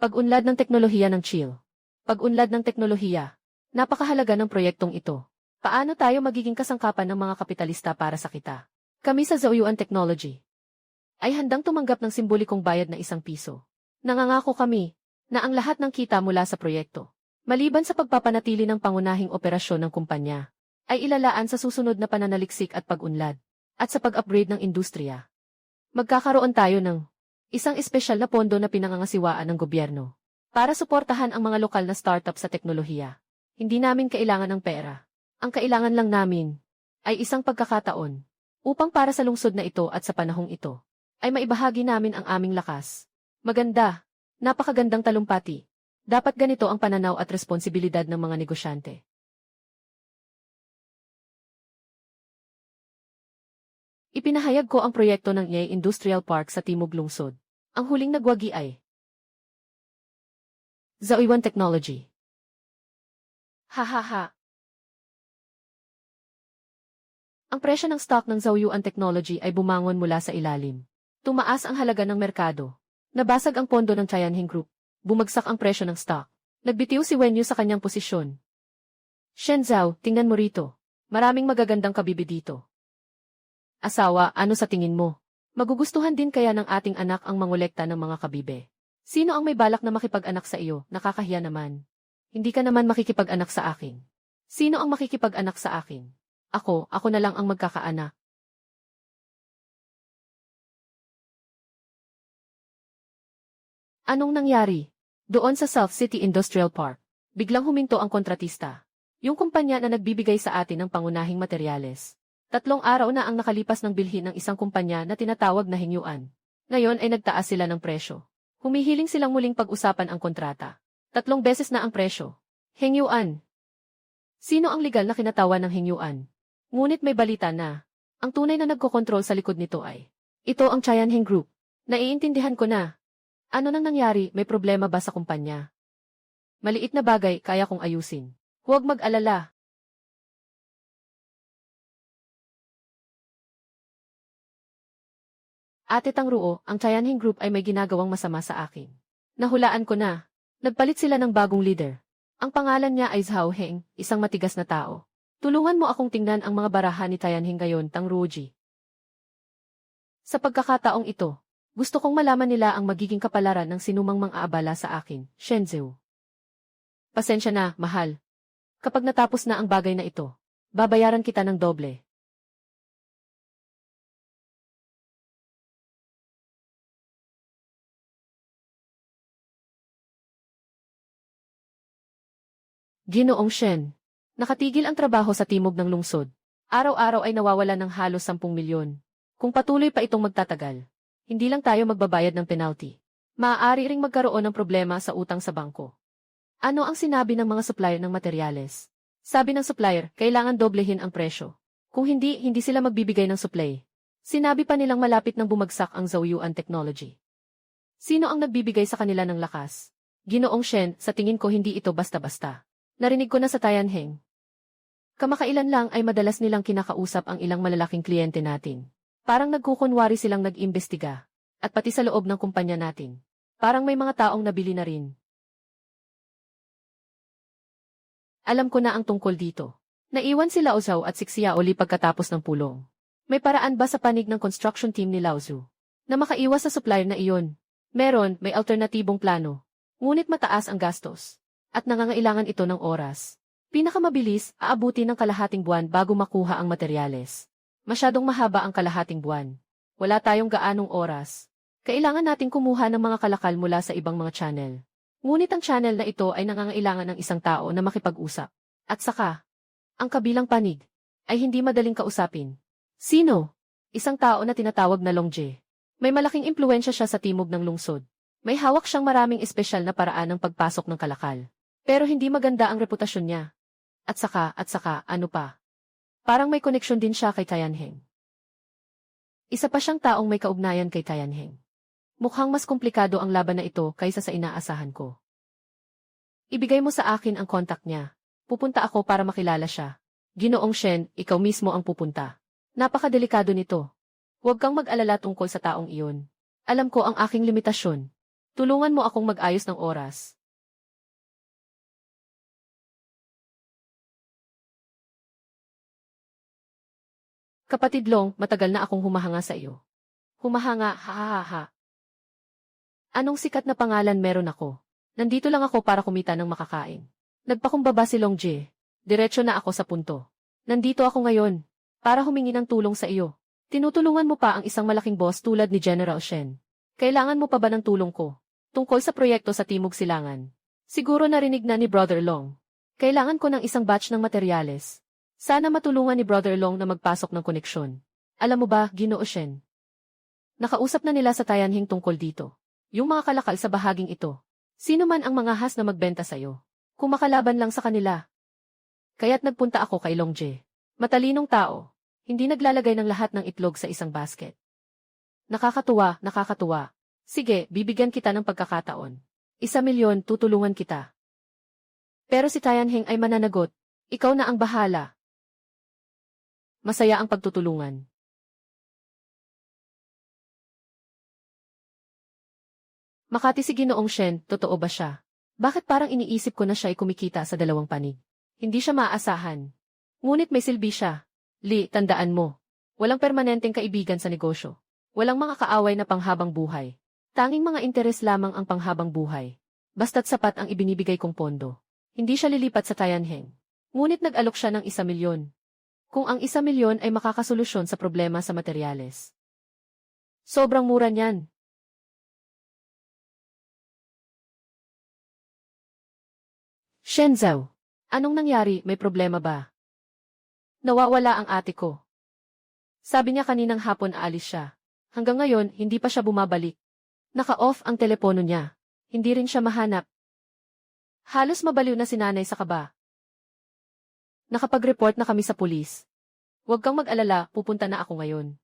Pag-unlad ng teknolohiya ng chill. Pag-unlad ng teknolohiya. Napakahalaga ng proyektong ito. Paano tayo magiging kasangkapan ng mga kapitalista para sa kita? Kami sa Zhaoyuan Technology ay handang tumanggap ng simbolikong bayad na 1 piso. Nangangako kami na ang lahat ng kita mula sa proyekto, maliban sa pagpapanatili ng pangunahing operasyon ng kumpanya, ay ilalaan sa susunod na pananaliksik at pag-unlad, at sa pag-upgrade ng industriya. Magkakaroon tayo ng isang espesyal na pondo na pinangangasiwaan ng gobyerno para suportahan ang mga lokal na startup sa teknolohiya. Hindi namin kailangan ng pera. Ang kailangan lang namin ay isang pagkakataon upang para sa lungsod na ito at sa panahong ito ay maibahagi namin ang aming lakas. Maganda, napakagandang talumpati. Dapat ganito ang pananaw at responsibilidad ng mga negosyante. Ipinahayag ko ang proyekto ng Ilay Industrial Park sa Timog Lungsod. Ang huling nagwagi ay Zhaoyuan Technology. Hahaha. Ang presyo ng stock ng Zhaoyuan Technology ay bumangon mula sa ilalim. Tumaas ang halaga ng merkado. Nabasag ang pondo ng Tianjin Group. Bumagsak ang presyo ng stock. Nagbitiw si Wen Yu sa kanyang posisyon. Shen Zhao, tingnan mo rito. Maraming magagandang kabibe dito. Asawa, ano sa tingin mo? Magugustuhan din kaya ng ating anak ang mangolekta ng mga kabibe? Sino ang may balak na makipag-anak sa iyo? Nakakahiya naman. Hindi ka naman makikipag-anak sa akin. Sino ang makikipag-anak sa akin? Ako na lang ang magkakaanak. Anong nangyari? Doon sa South City Industrial Park, biglang huminto ang kontratista. Yung kumpanya na nagbibigay sa atin ng pangunahing materyales. 3 araw na ang nakalipas ng bilhin ng isang kumpanya na tinatawag na Hengyuan. Ngayon ay nagtaas sila ng presyo. Humihiling silang muling pag-usapan ang kontrata. 3 beses na ang presyo. Hengyuan. Sino ang legal na kinatawan ng Hengyuan? Ngunit may balita na, ang tunay na nagkokontrol sa likod nito ay, ito ang Tianheng Group. Naiintindihan ko na. Ano nang nangyari, may problema ba sa kumpanya? Maliit na bagay, kaya kong ayusin. Huwag mag-alala. Ate Tangruo, ang Tianheng Group ay may ginagawang masama sa akin. Nahulaan ko na. Nagpalit sila ng bagong leader. Ang pangalan niya ay Zhao Heng, isang matigas na tao. Tulungan mo akong tingnan ang mga barahan ni Tianheng ngayon, Tangruoji. Sa pagkakataong ito, gusto kong malaman nila ang magiging kapalaran ng sinumang mang-aabala sa akin, Shenzhou. Pasensya na, mahal. Kapag natapos na ang bagay na ito, babayaran kita ng doble. Ginoong Shen. Nakatigil ang trabaho sa timog ng lungsod. Araw-araw ay nawawala ng halos 10 milyon. Kung patuloy pa itong magtatagal, hindi lang tayo magbabayad ng penalty. Maaari ring magkaroon ng problema sa utang sa bangko. Ano ang sinabi ng mga supplier ng materyales? Sabi ng supplier, kailangan doblehin ang presyo. Kung hindi, hindi sila magbibigay ng supply. Sinabi pa nilang malapit nang bumagsak ang Zhouyuan technology. Sino ang nagbibigay sa kanila ng lakas? Ginoong Shen, sa tingin ko hindi ito basta-basta. Narinig ko na sa Tianheng. Kamakailan lang ay madalas nilang kinakausap ang ilang malalaking kliyente natin. Parang nagkukunwari silang nag-imbestiga. At pati sa loob ng kumpanya natin. Parang may mga taong nabili na rin. Alam ko na ang tungkol dito. Naiwan si Lao Zhao at si Xiaoli pagkatapos ng pulong. May paraan ba sa panig ng construction team ni Lao Zhu na makaiwas sa supplier na iyon? Meron, may alternatibong plano. Ngunit mataas ang gastos. At nangangailangan ito ng oras. Pinakamabilis, aabuti ng kalahating buwan bago makuha ang materyales. Masyadong mahaba ang kalahating buwan. Wala tayong gaanong oras. Kailangan nating kumuha ng mga kalakal mula sa ibang mga channel. Ngunit ang channel na ito ay nangangailangan ng isang tao na makipag-usap. At saka, ang kabilang panig ay hindi madaling kausapin. Sino? Isang tao na tinatawag na Longje. May malaking impluwensya siya sa timog ng lungsod. May hawak siyang maraming espesyal na paraan ng pagpasok ng kalakal. Pero hindi maganda ang reputasyon niya. At saka, ano pa? Parang may koneksyon din siya kay Tianheng. Isa pa siyang taong may kaugnayan kay Tianheng. Mukhang mas komplikado ang laban na ito kaysa sa inaasahan ko. Ibigay mo sa akin ang kontak niya. Pupunta ako para makilala siya. Ginoong Shen, ikaw mismo ang pupunta. Napakadelikado nito. Huwag kang mag-alala tungkol sa taong iyon. Alam ko ang aking limitasyon. Tulungan mo akong mag-ayos ng oras. Kapatid Long, matagal na akong humahanga sa iyo. Humahanga, ha ha ha ha. Anong sikat na pangalan meron ako? Nandito lang ako para kumita ng makakain. Nagpakumbaba si Longje. Diretso na ako sa punto. Nandito ako ngayon para humingi ng tulong sa iyo. Tinutulungan mo pa ang isang malaking boss tulad ni General Shen. Kailangan mo pa ba ng tulong ko? Tungkol sa proyekto sa Timog Silangan. Siguro narinig na ni Brother Long. Kailangan ko ng isang batch ng materyales. Sana matulungan ni Brother Long na magpasok ng koneksyon. Alam mo ba, Ginoo Shen? Nakausap na nila sa Tianheng tungkol dito. Yung mga kalakal sa bahaging ito. Sino man ang mga has na magbenta sa'yo. Kung makalaban lang sa kanila. Kaya't nagpunta ako kay Longje. Matalinong tao. Hindi naglalagay ng lahat ng itlog sa isang basket. Nakakatuwa, nakakatuwa. Sige, bibigyan kita ng pagkakataon. 1 milyon, tutulungan kita. Pero si Tianheng ay mananagot. Ikaw na ang bahala. Masaya ang pagtutulungan. Makati si Ginoong Shen, totoo ba siya? Bakit parang iniisip ko na siya ay kumikita sa dalawang panig? Hindi siya maaasahan. Ngunit may silbi siya. Li, tandaan mo. Walang permanenteng kaibigan sa negosyo. Walang mga kaaway na panghabang buhay. Tanging mga interes lamang ang panghabang buhay. Basta't sapat ang ibinibigay kong pondo. Hindi siya lilipat sa Tianheng. Ngunit nag-alok siya ng 1 milyon. Kung ang 1 milyon ay makakasolusyon sa problema sa materyales. Sobrang mura niyan. Shenzhou, anong nangyari, may problema ba? Nawawala ang ate ko. Sabi niya kaninang hapon aalis siya. Hanggang ngayon, hindi pa siya bumabalik. Naka-off ang telepono niya. Hindi rin siya mahanap. Halos mabaliw na si nanay sa kaba. Nakapag-report na kami sa pulis. Huwag kang mag-alala, pupunta na ako ngayon.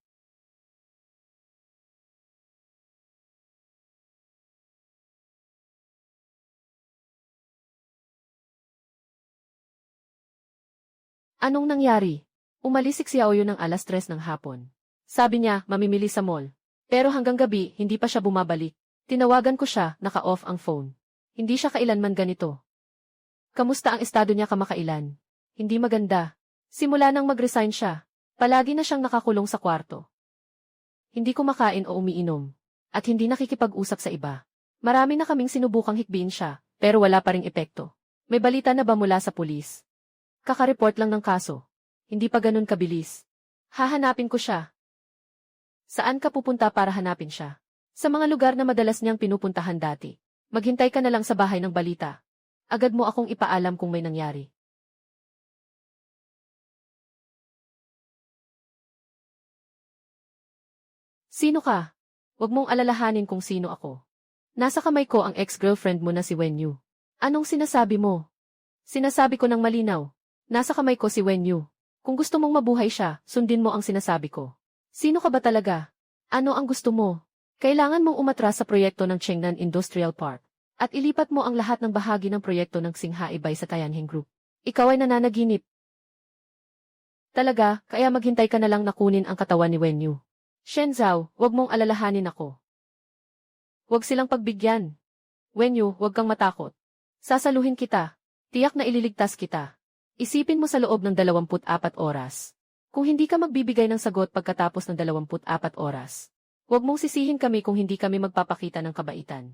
Anong nangyari? Umalis si Xiaoyu ng alas 3 ng hapon. Sabi niya, mamimili sa mall. Pero hanggang gabi, hindi pa siya bumabalik. Tinawagan ko siya, naka-off ang phone. Hindi siya kailanman ganito. Kamusta ang estado niya kamakailan? Hindi maganda. Simula nang mag-resign siya, palagi na siyang nakakulong sa kwarto. Hindi kumakain o umiinom. At hindi nakikipag-usap sa iba. Marami na kaming sinubukang hikbiin siya, pero wala pa ring epekto. May balita na ba mula sa pulis? Kaka-report lang ng kaso. Hindi pa ganun kabilis. Hahanapin ko siya. Saan ka pupunta para hanapin siya? Sa mga lugar na madalas niyang pinupuntahan dati. Maghintay ka na lang sa bahay ng balita. Agad mo akong ipaalam kung may nangyari. Sino ka? Huwag mong alalahanin kung sino ako. Nasa kamay ko ang ex-girlfriend mo na si Wenyu. Anong sinasabi mo? Sinasabi ko ng malinaw. Nasa kamay ko si Wenyu. Kung gusto mong mabuhay siya, sundin mo ang sinasabi ko. Sino ka ba talaga? Ano ang gusto mo? Kailangan mong umatras sa proyekto ng Chengnan Industrial Park. At ilipat mo ang lahat ng bahagi ng proyekto ng Xinghaibay sa Tianjin Group. Ikaw ay nananaginip. Talaga, kaya maghintay ka na lang na kunin ang katawan ni Wenyu. Shenzhou, huwag mong alalahanin ako. Huwag silang pagbigyan. Wenyu, huwag kang matakot. Sasaluhin kita. Tiyak na ililigtas kita. Isipin mo sa loob ng 24 oras. Kung hindi ka magbibigay ng sagot pagkatapos ng 24 oras, huwag mong sisihin kami kung hindi kami magpapakita ng kabaitan.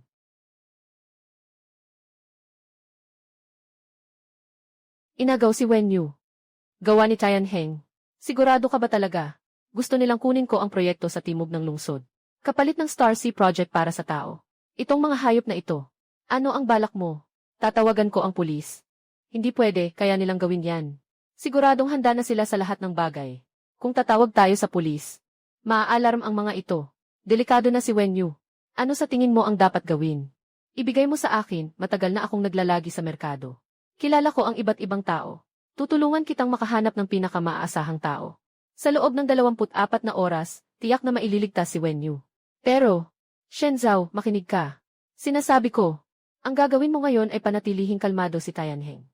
Inagaw si Wenyu. Gawa ni Tianheng. Sigurado ka ba talaga? Gusto nilang kunin ko ang proyekto sa timog ng lungsod. Kapalit ng Star Sea Project para sa tao. Itong mga hayop na ito. Ano ang balak mo? Tatawagan ko ang pulis. Hindi pwede, kaya nilang gawin yan. Siguradong handa na sila sa lahat ng bagay. Kung tatawag tayo sa pulis, maa-alarm ang mga ito. Delikado na si Wenyu. Ano sa tingin mo ang dapat gawin? Ibigay mo sa akin, matagal na akong naglalagi sa merkado. Kilala ko ang iba't ibang tao. Tutulungan kitang makahanap ng pinakamaasahang tao. Sa loob ng 24 na oras, tiyak na maililigtas si Wenyu. Pero, Shenzhou, makinig ka. Sinasabi ko, ang gagawin mo ngayon ay panatilihing kalmado si Tianheng.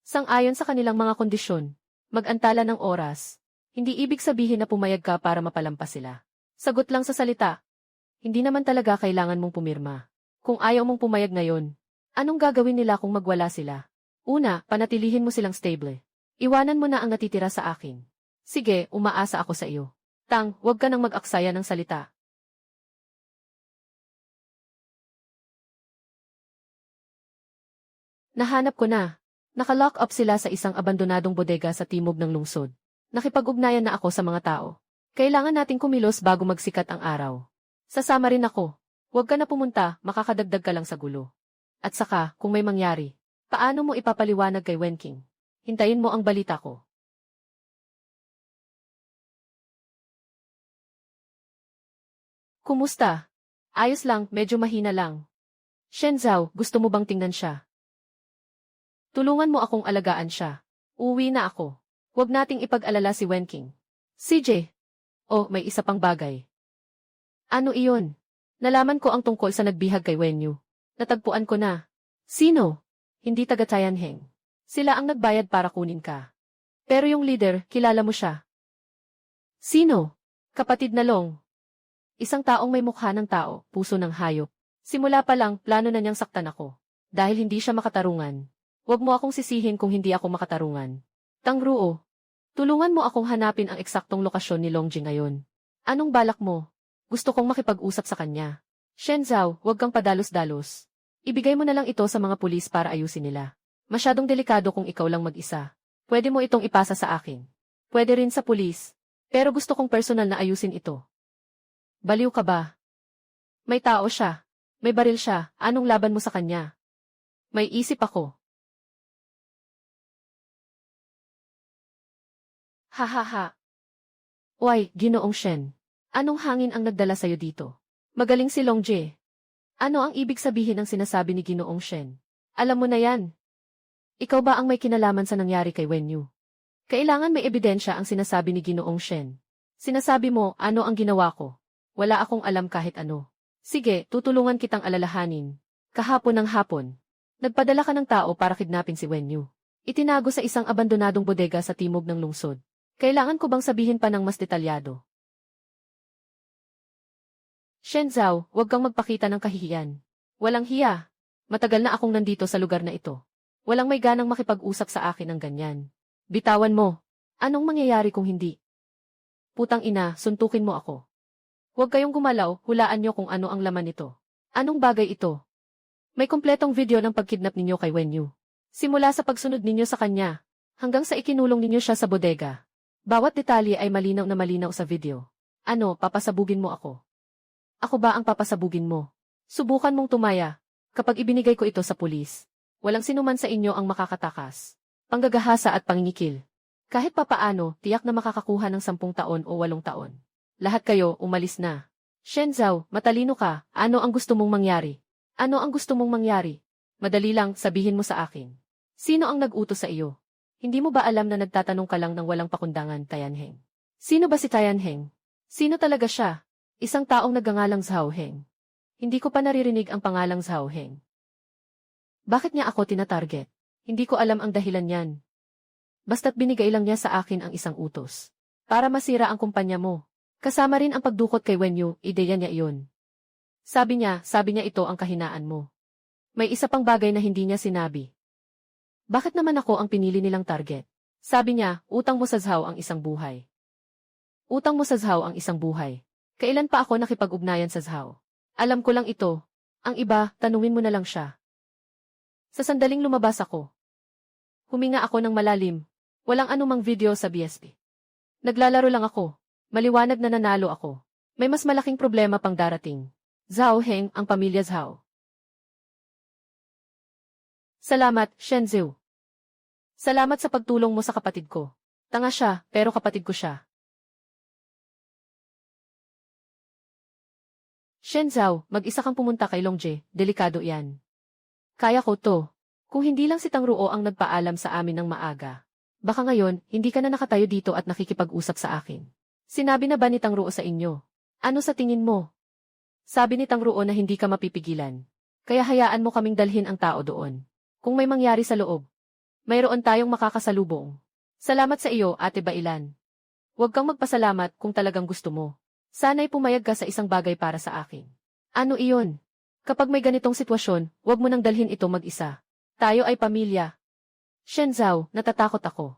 Sang-ayon sa kanilang mga kondisyon, mag-antala ng oras. Hindi ibig sabihin na pumayag ka para mapalampas sila. Sagot lang sa salita. Hindi naman talaga kailangan mong pumirma. Kung ayaw mong pumayag ngayon, anong gagawin nila kung magwala sila? Una, panatilihin mo silang stable. Iwanan mo na ang natitira sa akin. Sige, umaasa ako sa iyo. Tang, huwag ka nang mag-aksaya ng salita. Nahanap ko na. Naka-lock up sila sa isang abandonadong bodega sa timog ng lungsod. Nakipag-ugnayan na ako sa mga tao. Kailangan nating kumilos bago magsikat ang araw. Sasama rin ako. Huwag ka na pumunta, makakadagdag ka lang sa gulo. At saka, kung may mangyari, paano mo ipapaliwanag kay Wenking? Hintayin mo ang balita ko. Kumusta? Ayos lang, medyo mahina lang. Shenzhou, gusto mo bang tingnan siya? Tulungan mo akong alagaan siya. Uwi na ako. Huwag nating ipag-alala si Wenking. CJ. Oh, may isa pang bagay. Ano iyon? Nalaman ko ang tungkol sa nagbihag kay Wenyu. Natagpuan ko na. Sino? Hindi taga Tianheng. Sila ang nagbayad para kunin ka. Pero yung leader, kilala mo siya. Sino? Kapatid na Long. Isang taong may mukha ng tao, puso ng hayop. Simula pa lang, plano na niyang saktan ako. Dahil hindi siya makatarungan. Huwag mo akong sisihin kung hindi ako makatarungan. Tangruo, tulungan mo akong hanapin ang eksaktong lokasyon ni Longjing ngayon. Anong balak mo? Gusto kong makipag-usap sa kanya. Shenzhou, huwag kang padalos-dalos. Ibigay mo na lang ito sa mga pulis para ayusin nila. Masyadong delikado kung ikaw lang mag-isa. Pwede mo itong ipasa sa akin. Pwede rin sa pulis. Pero gusto kong personal na ayusin ito. Baliw ka ba? May tao siya. May baril siya. Anong laban mo sa kanya? May isip ako. Hahaha. Uy, Ginoong Shen. Anong hangin ang nagdala sa'yo dito? Magaling si Longje. Ano ang ibig sabihin ng sinasabi ni Ginoong Shen? Alam mo na yan. Ikaw ba ang may kinalaman sa nangyari kay Wenyu? Kailangan may ebidensya ang sinasabi ni Ginoong Shen. Sinasabi mo, ano ang ginawa ko? Wala akong alam kahit ano. Sige, tutulungan kitang alalahanin. Kahapon ng hapon. Nagpadala ka ng tao para kidnapin si Wenyu. Itinago sa isang abandonadong bodega sa timog ng lungsod. Kailangan ko bang sabihin pa ng mas detalyado? Shen Zhao, huwag kang magpakita ng kahihiyan. Walang hiya. Matagal na akong nandito sa lugar na ito. Walang may ganang makipag-usap sa akin ng ganyan. Bitawan mo. Anong mangyayari kung hindi? Putang ina, suntukin mo ako. Huwag kayong gumalaw, hulaan nyo kung ano ang laman nito. Anong bagay ito? May kumpletong video ng pagkidnap ninyo kay Wenyu. Simula sa pagsunod ninyo sa kanya, hanggang sa ikinulong ninyo siya sa bodega. Bawat detalye ay malinaw na malinaw sa video. Ano, papasabugin mo ako? Ako ba ang papasabugin mo? Subukan mong tumaya. Kapag ibinigay ko ito sa pulis, walang sinuman sa inyo ang makakatakas. Panggagahasa at pangingikil. Kahit papaano, tiyak na makakakuha ng 10 taon o 8 taon. Lahat kayo, umalis na. Shen Zhao, matalino ka, ano ang gusto mong mangyari? Ano ang gusto mong mangyari? Madali lang, sabihin mo sa akin. Sino ang nag-utos sa iyo? Hindi mo ba alam na nagtatanong ka lang ng walang pakundangan, Tianheng? Sino ba si Tianheng? Sino talaga siya? Isang taong nagngangalang Zhao Heng. Hindi ko pa naririnig ang pangalang Zhao Heng. Bakit niya ako tinatarget? Hindi ko alam ang dahilan niyan. Basta't binigay lang niya sa akin ang isang utos. Para masira ang kumpanya mo. Kasama rin ang pagdukot kay Wenyu, ideya niya iyon. Sabi niya ito ang kahinaan mo. May isa pang bagay na hindi niya sinabi. Bakit naman ako ang pinili nilang target? Sabi niya, utang mo sa Zhao ang isang buhay. Utang mo sa Zhao ang isang buhay. Kailan pa ako nakipag-ugnayan sa Zhao? Alam ko lang ito. Ang iba, tanungin mo na lang siya. Sa sandaling lumabas ako. Huminga ako ng malalim. Walang anumang video sa BSP. Naglalaro lang ako. Maliwanag na nanalo ako. May mas malaking problema pang darating. Zhao Heng, ang pamilya Zhao. Salamat, Shen Zhao. Salamat sa pagtulong mo sa kapatid ko. Tanga siya, pero kapatid ko siya. Shen Zhao, mag-isa kang pumunta kay Longje, delikado yan. Kaya ko to. Kung hindi lang si Tangruo ang nagpaalam sa amin ng maaga. Baka ngayon, hindi ka na nakatayo dito at nakikipag-usap sa akin. Sinabi na ba ni Tangruo sa inyo? Ano sa tingin mo? Sabi ni Tangruo na hindi ka mapipigilan. Kaya hayaan mo kaming dalhin ang tao doon. Kung may mangyari sa loob, mayroon tayong makakasalubong. Salamat sa iyo, Ate Bailan. Huwag kang magpasalamat kung talagang gusto mo. Sana'y pumayag ka sa isang bagay para sa akin. Ano iyon? Kapag may ganitong sitwasyon, huwag mo nang dalhin ito mag-isa. Tayo ay pamilya. Shen Zhao, natatakot ako.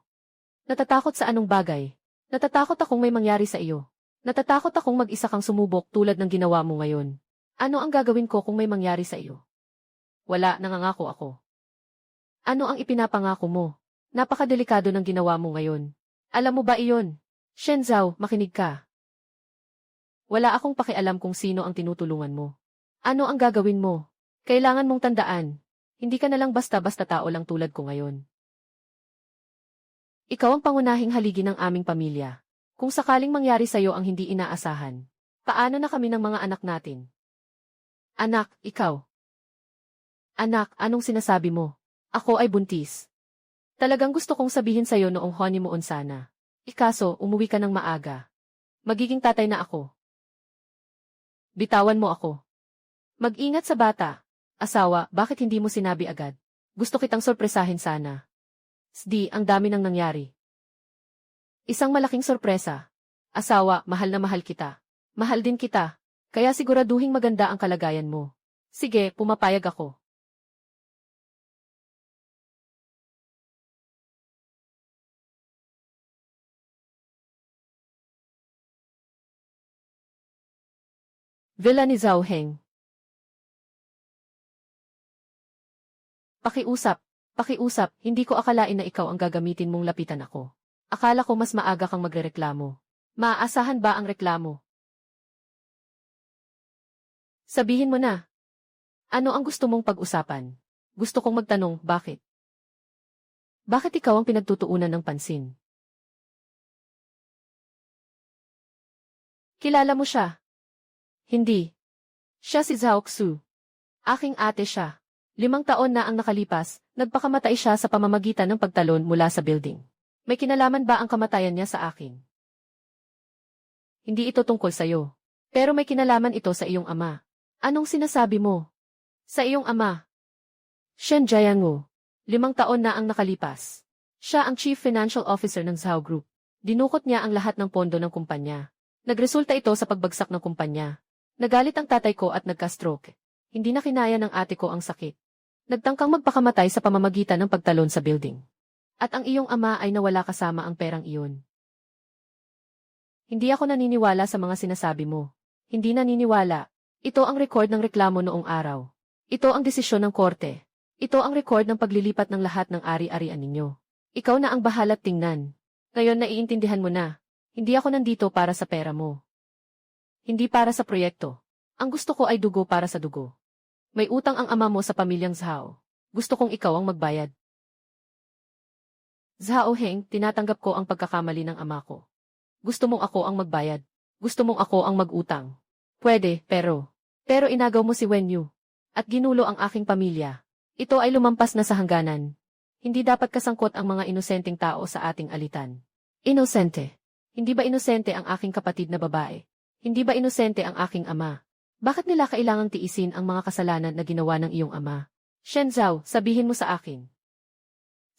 Natatakot sa anong bagay? Natatakot akong may mangyari sa iyo. Natatakot akong mag-isa kang sumubok tulad ng ginawa mo ngayon. Ano ang gagawin ko kung may mangyari sa iyo? Wala, nangangako ako. Ano ang ipinapangako mo? Napakadelikado ng ginawa mo ngayon. Alam mo ba iyon? Shen Zhao, makinig ka. Wala akong pakialam kung sino ang tinutulungan mo. Ano ang gagawin mo? Kailangan mong tandaan. Hindi ka na lang basta-basta tao lang tulad ko ngayon. Ikaw ang pangunahing haligi ng aming pamilya. Kung sakaling mangyari sa'yo ang hindi inaasahan, paano na kami ng mga anak natin? Anak, ikaw. Anak, anong sinasabi mo? Ako ay buntis. Talagang gusto kong sabihin sa'yo noong honeymoon sana. Ikaso, umuwi ka ng maaga. Magiging tatay na ako. Bitawan mo ako. Mag-ingat sa bata. Asawa, bakit hindi mo sinabi agad? Gusto kitang sorpresahin sana. Sdi, ang dami nang nangyari. Isang malaking sorpresa. Asawa, mahal na mahal kita. Mahal din kita. Kaya siguraduhing maganda ang kalagayan mo. Sige, pumapayag ako. Villa ni Zhao Heng. Pakiusap, hindi ko akalain na ikaw ang gagamitin mong lapitan ako. Akala ko mas maaga kang magrereklamo. Maaasahan ba ang reklamo? Sabihin mo na. Ano ang gusto mong pag-usapan? Gusto kong magtanong, bakit? Bakit ikaw ang pinagtutuunan ng pansin? Kilala mo siya? Hindi. Siya si Zhao Xu. Aking ate siya. 5 taon na ang nakalipas, nagpakamatay siya sa pamamagitan ng pagtalon mula sa building. May kinalaman ba ang kamatayan niya sa akin? Hindi ito tungkol sa'yo. Pero may kinalaman ito sa iyong ama. Anong sinasabi mo? Sa iyong ama. Shen Jiangu. 5 taon na ang nakalipas. Siya ang Chief Financial Officer ng Zhao Group. Dinukot niya ang lahat ng pondo ng kumpanya. Nagresulta ito sa pagbagsak ng kumpanya. Nagalit ang tatay ko at nagka-stroke. Hindi na kinaya ng ate ko ang sakit. Nagtangkang magpakamatay sa pamamagitan ng pagtalon sa building. At ang iyong ama ay nawala kasama ang perang iyon. Hindi ako naniniwala sa mga sinasabi mo. Hindi naniniwala. Ito ang record ng reklamo noong araw. Ito ang desisyon ng korte. Ito ang record ng paglilipat ng lahat ng ari-arian ninyo. Ikaw na ang bahalat tingnan. Ngayon naiintindihan mo na. Hindi ako nandito para sa pera mo. Hindi para sa proyekto. Ang gusto ko ay dugo para sa dugo. May utang ang ama mo sa pamilyang Zhao. Gusto kong ikaw ang magbayad. Zhao Heng, tinatanggap ko ang pagkakamali ng ama ko. Gusto mong ako ang magbayad. Gusto mong ako ang mag-utang. Pwede, pero inagaw mo si Wen Yu. At ginulo ang aking pamilya. Ito ay lumampas na sa hangganan. Hindi dapat kasangkot ang mga inosenteng tao sa ating alitan. Inosente. Hindi ba inosente ang aking kapatid na babae? Hindi ba inosente ang aking ama? Bakit nila kailangang tiisin ang mga kasalanan na ginawa ng iyong ama? Shen Zhao, sabihin mo sa akin.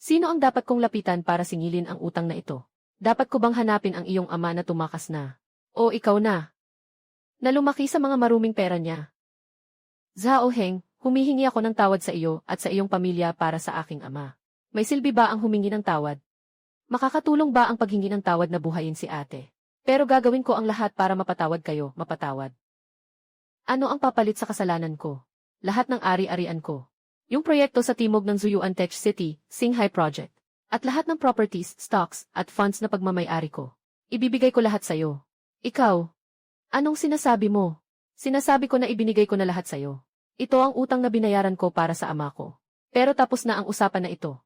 Sino ang dapat kong lapitan para singilin ang utang na ito? Dapat ko bang hanapin ang iyong ama na tumakas na? O ikaw na? Na lumaki sa mga maruming pera niya. Zhao Heng, humihingi ako ng tawad sa iyo at sa iyong pamilya para sa aking ama. May silbi ba ang humingi ng tawad? Makakatulong ba ang paghingi ng tawad na buhayin si ate? Pero gagawin ko ang lahat para mapatawad kayo, mapatawad. Ano ang papalit sa kasalanan ko? Lahat ng ari-arian ko. Yung proyekto sa timog ng Zuyuan Tech City, Singhai Project. At lahat ng properties, stocks, at funds na pagmamay-ari ko. Ibibigay ko lahat sa'yo. Ikaw? Anong sinasabi mo? Sinasabi ko na ibinigay ko na lahat sa'yo. Ito ang utang na binayaran ko para sa ama ko. Pero tapos na ang usapan na ito.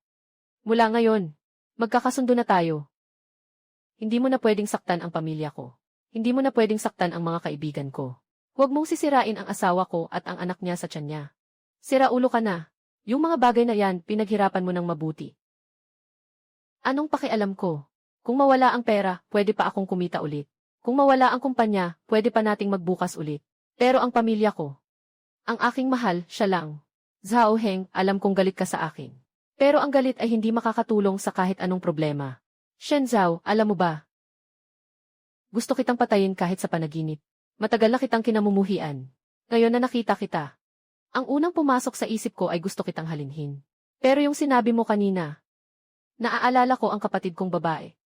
Mula ngayon, magkakasundo na tayo. Hindi mo na pwedeng saktan ang pamilya ko. Hindi mo na pwedeng saktan ang mga kaibigan ko. Huwag mong sisirain ang asawa ko at ang anak niya sa tiyan niya. Siraulo ka na. Yung mga bagay na yan, pinaghirapan mo ng mabuti. Anong pakialam ko? Kung mawala ang pera, pwede pa akong kumita ulit. Kung mawala ang kumpanya, pwede pa nating magbukas ulit. Pero ang pamilya ko, ang aking mahal, siya lang. Zhao Heng, alam kong galit ka sa akin. Pero ang galit ay hindi makakatulong sa kahit anong problema. Shen Zhao, alam mo ba? Gusto kitang patayin kahit sa panaginip. Matagal na kitang kinamumuhian. Ngayon na nakita kita. Ang unang pumasok sa isip ko ay gusto kitang halinhin. Pero yung sinabi mo kanina, naaalala ko ang kapatid kong babae.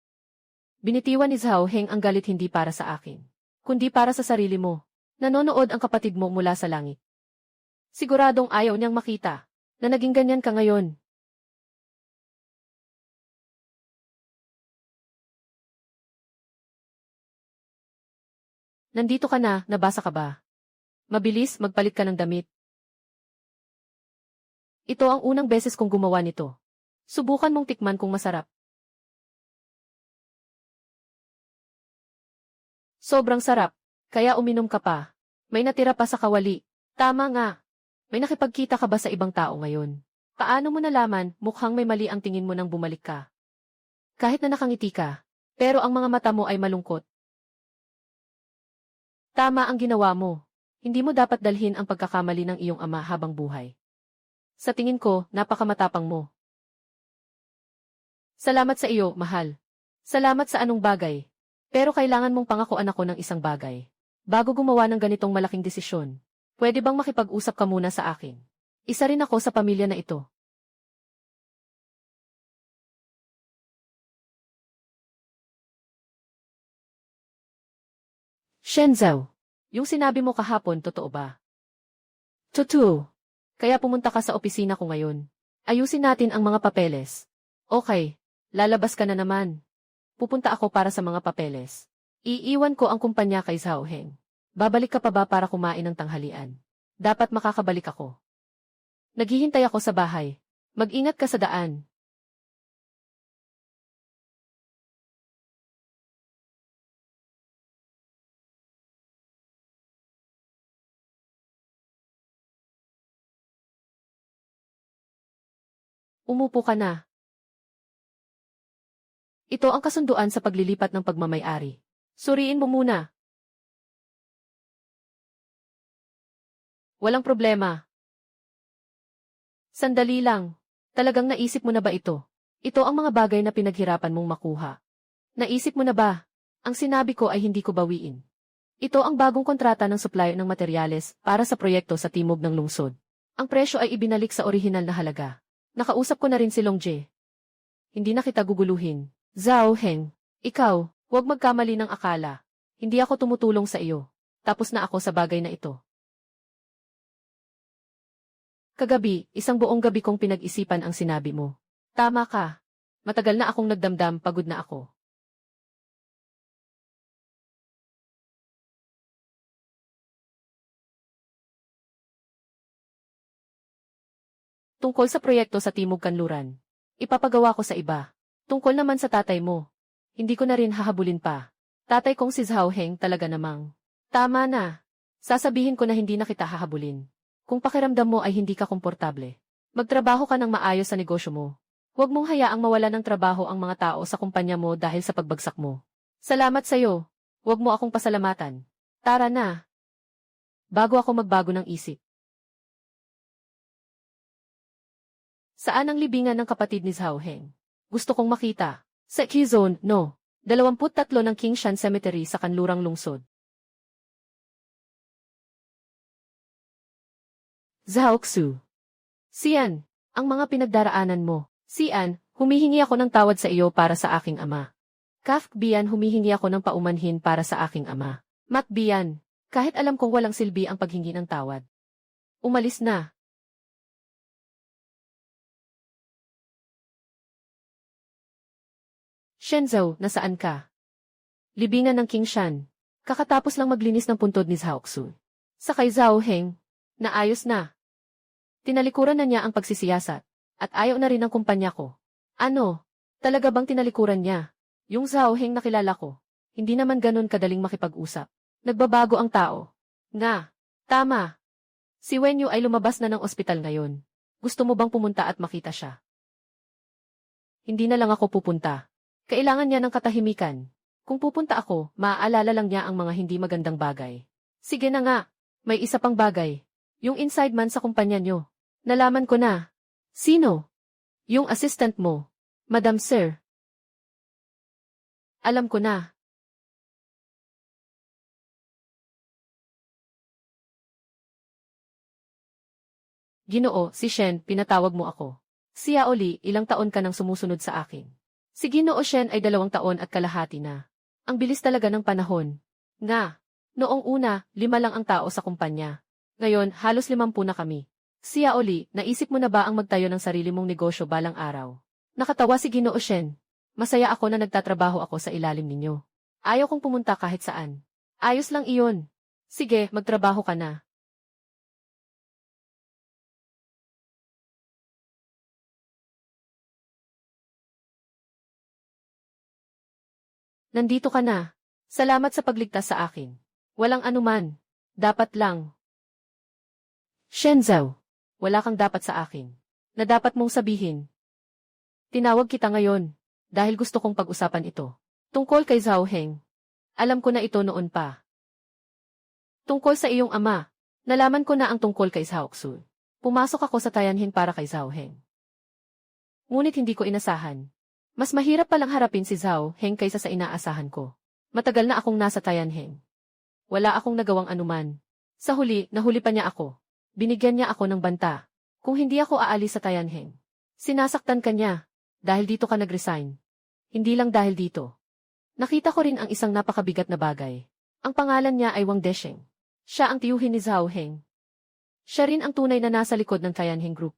Binitiwan ni Zhao Heng ang galit hindi para sa akin, kundi para sa sarili mo. Nanonood ang kapatid mo mula sa langit. Siguradong ayaw niyang makita na naging ganyan ka ngayon. Nandito ka na, nabasa ka ba? Mabilis, magpalit ka ng damit. Ito ang unang beses kong gumawa nito. Subukan mong tikman kung masarap. Sobrang sarap, kaya uminom ka pa. May natira pa sa kawali. Tama nga. May nakipagkita ka ba sa ibang tao ngayon? Paano mo nalaman, mukhang may mali ang tingin mo nang bumalik ka? Kahit na nakangiti ka, pero ang mga mata mo ay malungkot. Tama ang ginawa mo. Hindi mo dapat dalhin ang pagkakamali ng iyong ama habang buhay. Sa tingin ko, napakamatapang mo. Salamat sa iyo, mahal. Salamat sa anong bagay. Pero kailangan mong pangakuan ako ng isang bagay. Bago gumawa ng ganitong malaking desisyon, pwede bang makipag-usap ka muna sa akin? Isa rin ako sa pamilya na ito. Shen Zhao, yung sinabi mo kahapon, totoo ba? Totoo. Kaya pumunta ka sa opisina ko ngayon. Ayusin natin ang mga papeles. Okay, lalabas ka na naman. Pupunta ako para sa mga papeles. Iiwan ko ang kumpanya kay Zhao Heng. Babalik ka pa ba para kumain ng tanghalian? Dapat makakabalik ako. Naghihintay ako sa bahay. Mag-ingat ka sa daan. Umupo ka na. Ito ang kasunduan sa paglilipat ng pagmamay-ari. Suriin mo muna. Walang problema. Sandali lang. Talagang naisip mo na ba ito? Ito ang mga bagay na pinaghirapan mong makuha. Naisip mo na ba? Ang sinabi ko ay hindi ko bawiin. Ito ang bagong kontrata ng supplier ng materyales para sa proyekto sa timog ng lungsod. Ang presyo ay ibinalik sa orihinal na halaga. Nakausap ko na rin si Longje. Hindi na kita guguluhin. Zhao Heng, ikaw, huwag magkamali ng akala. Hindi ako tumutulong sa iyo. Tapos na ako sa bagay na ito. Kagabi, isang buong gabi kong pinag-isipan ang sinabi mo. Tama ka. Matagal na akong nagdamdam, pagod na ako. Tungkol sa proyekto sa Timog Kanluran. Ipapagawa ko sa iba. Tungkol naman sa tatay mo. Hindi ko na rin hahabulin pa. Tatay kong si Zhao Heng talaga namang. Tama na. Sasabihin ko na hindi na kita hahabulin. Kung pakiramdam mo ay hindi ka komportable, magtrabaho ka ng maayos sa negosyo mo. Huwag mong hayaang mawala ng trabaho ang mga tao sa kumpanya mo dahil sa pagbagsak mo. Salamat sa'yo. Huwag mo akong pasalamatan. Tara na. Bago ako magbago ng isip. Saan ang libingan ng kapatid ni Zhao Heng? Gusto kong makita. Sa Quezon, no. 23 ng Kingshan Cemetery sa Kanlurang Lungsod. Zhao Xu. Sian, ang mga pinagdaraanan mo. Sian, humihingi ako ng tawad sa iyo para sa aking ama. Kaf Bian, humihingi ako ng paumanhin para sa aking ama. Mak Bian, kahit alam kong walang silbi ang paghingi ng tawad. Umalis na. Shenzhou, nasaan ka? Libingan ng Kingshan. Kakatapos lang maglinis ng puntod ni Zhao Xu. Sa kay Zhao Heng, naayos na. Tinalikuran na niya ang pagsisiyasat, at ayaw na rin ng kumpanya ko. Ano? Talaga bang tinalikuran niya? Yung Zhao Heng na kilala ko, hindi naman ganun kadaling makipag-usap. Nagbabago ang tao. Nga, tama. Si Wenyu ay lumabas na ng ospital ngayon. Gusto mo bang pumunta at makita siya? Hindi na lang ako pupunta. Kailangan niya ng katahimikan. Kung pupunta ako, maaalala lang niya ang mga hindi magandang bagay. Sige na nga, may isa pang bagay. Yung inside man sa kumpanya niyo. Nalaman ko na. Sino? Yung assistant mo. Madam Sir. Alam ko na. Ginoo, si Shen, pinatawag mo ako. Siya Oli, ilang taon ka nang sumusunod sa akin. Si Ginoo Shen ay 2 taon at kalahati na. Ang bilis talaga ng panahon. Nga, noong una, 5 lang ang tao sa kumpanya. Ngayon, halos 50 na kami. Siya Oli, naisip mo na ba ang magtayo ng sarili mong negosyo balang araw? Nakatawa si Ginoo Shen. Masaya ako na nagtatrabaho ako sa ilalim ninyo. Ayaw kong pumunta kahit saan. Ayos lang iyon. Sige, magtrabaho ka na. Nandito ka na. Salamat sa pagligtas sa akin. Walang anuman. Dapat lang. Shenzhou, wala kang dapat sa akin. Na dapat mong sabihin. Tinawag kita ngayon. Dahil gusto kong pag-usapan ito. Tungkol kay Zhao Heng. Alam ko na ito noon pa. Tungkol sa iyong ama. Nalaman ko na ang tungkol kay Zhao Xu. Pumasok ako sa Tianjin para kay Zhao Heng. Ngunit hindi ko inasahan. Mas mahirap palang harapin si Zhao Heng kaysa sa inaasahan ko. Matagal na akong nasa Tianjin. Wala akong nagawang anuman. Sa huli, nahuli pa niya ako. Binigyan niya ako ng banta. Kung hindi ako aalis sa Tianjin. Sinasaktan ka niya. Dahil dito ka nag-resign. Hindi lang dahil dito. Nakita ko rin ang isang napakabigat na bagay. Ang pangalan niya ay Wang Desheng. Siya ang tiyuhin ni Zhao Heng. Siya rin ang tunay na nasa likod ng Tianjin Group.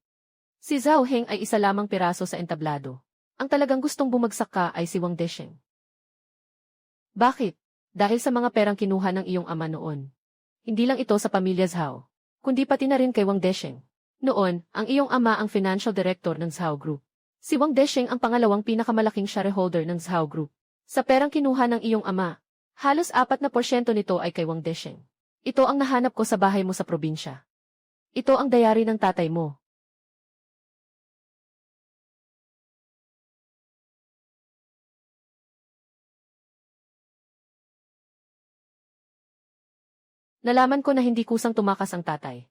Si Zhao Heng ay isa lamang piraso sa entablado. Ang talagang gustong bumagsak ka ay si Wang Desheng. Bakit? Dahil sa mga perang kinuha ng iyong ama noon. Hindi lang ito sa pamilya Zhao, kundi pati na rin kay Wang Desheng. Noon, ang iyong ama ang financial director ng Zhao Group. Si Wang Desheng ang pangalawang pinakamalaking shareholder ng Zhao Group. Sa perang kinuha ng iyong ama, halos 4% nito ay kay Wang Desheng. Ito ang nahanap ko sa bahay mo sa probinsya. Ito ang dayari ng tatay mo. Nalaman ko na hindi kusang tumakas ang tatay.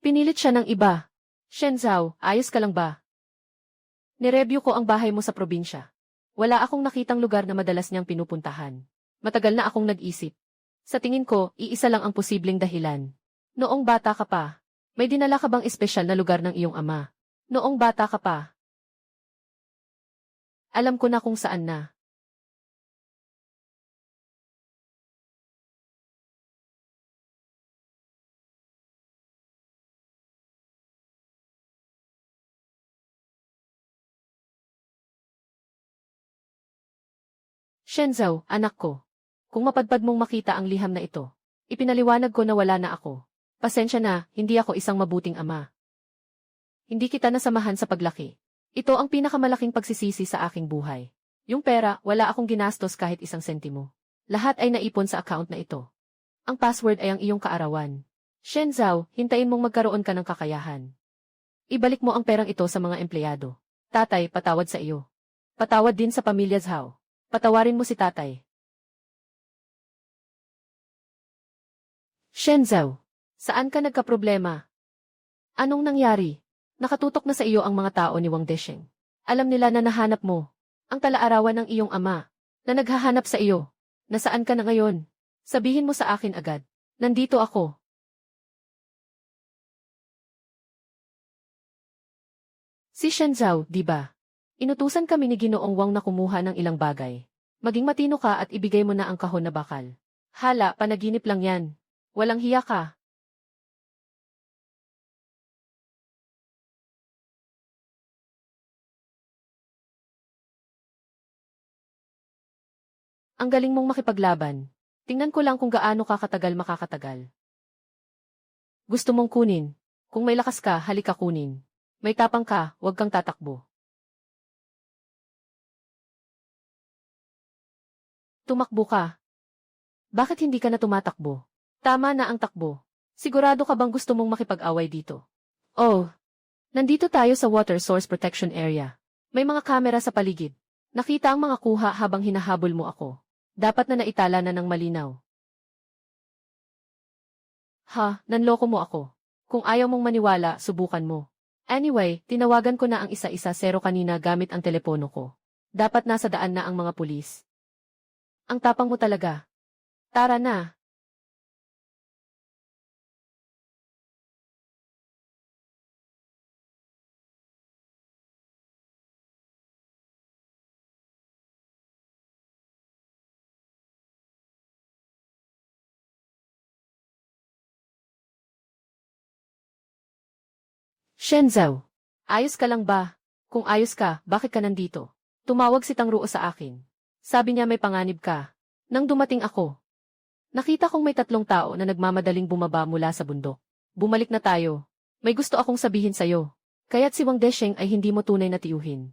Pinilit siya ng iba. Shen Zhao, ayos ka lang ba? Nireview ko ang bahay mo sa probinsya. Wala akong nakitang lugar na madalas niyang pinupuntahan. Matagal na akong nag-isip. Sa tingin ko, iisa lang ang posibleng dahilan. Noong bata ka pa, may dinala ka bang espesyal na lugar ng iyong ama? Noong bata ka pa. Alam ko na kung saan na. Shenzhou, anak ko. Kung mapadpad mong makita ang liham na ito, ipinaliwanag ko na wala na ako. Pasensya na, hindi ako isang mabuting ama. Hindi kita nasamahan sa paglaki. Ito ang pinakamalaking pagsisisi sa aking buhay. Yung pera, wala akong ginastos kahit isang sentimo. Lahat ay naipon sa account na ito. Ang password ay ang iyong kaarawan. Shenzhou, hintayin mong magkaroon ka ng kakayahan. Ibalik mo ang perang ito sa mga empleyado. Tatay, patawad sa iyo. Patawad din sa pamilya Zhao. Patawarin mo si tatay. Shenzhou, saan ka nagkaproblema? Anong nangyari? Nakatutok na sa iyo ang mga tao ni Wang Desheng. Alam nila na nahanap mo ang talaarawan ng iyong ama, na naghahanap sa iyo. Nasaan ka na ngayon? Sabihin mo sa akin agad. Nandito ako. Si Shenzhou, di ba? Inutusan kami ni Ginoong Wang na kumuha ng ilang bagay. Maging matino ka at ibigay mo na ang kahon na bakal. Hala, panaginip lang yan. Walang hiya ka. Ang galing mong makipaglaban. Tingnan ko lang kung gaano ka katagal makakatagal. Gusto mong kunin. Kung may lakas ka, halika kunin. May tapang ka, huwag kang tatakbo. Tumakbo ka. Bakit hindi ka na tumatakbo? Tama na ang takbo. Sigurado ka bang gusto mong makipag-away dito? Oh, nandito tayo sa Water Source Protection Area. May mga kamera sa paligid. Nakita ang mga kuha habang hinahabol mo ako. Dapat na naitala na ng malinaw. Ha, nanloko mo ako. Kung ayaw mong maniwala, subukan mo. Anyway, tinawagan ko na ang isa-isa zero kanina gamit ang telepono ko. Dapat nasa daan na ang mga pulis. Ang tapang mo talaga. Tara na. Shenzhou, ayos ka lang ba? Kung ayos ka, bakit ka nandito? Tumawag si Tangruo sa akin. Sabi niya may panganib ka. Nang dumating ako, nakita kong may 3 tao na nagmamadaling bumaba mula sa bundok. Bumalik na tayo. May gusto akong sabihin sa'yo. Kaya't si Wang Desheng ay hindi mo tunay na tiyuhin.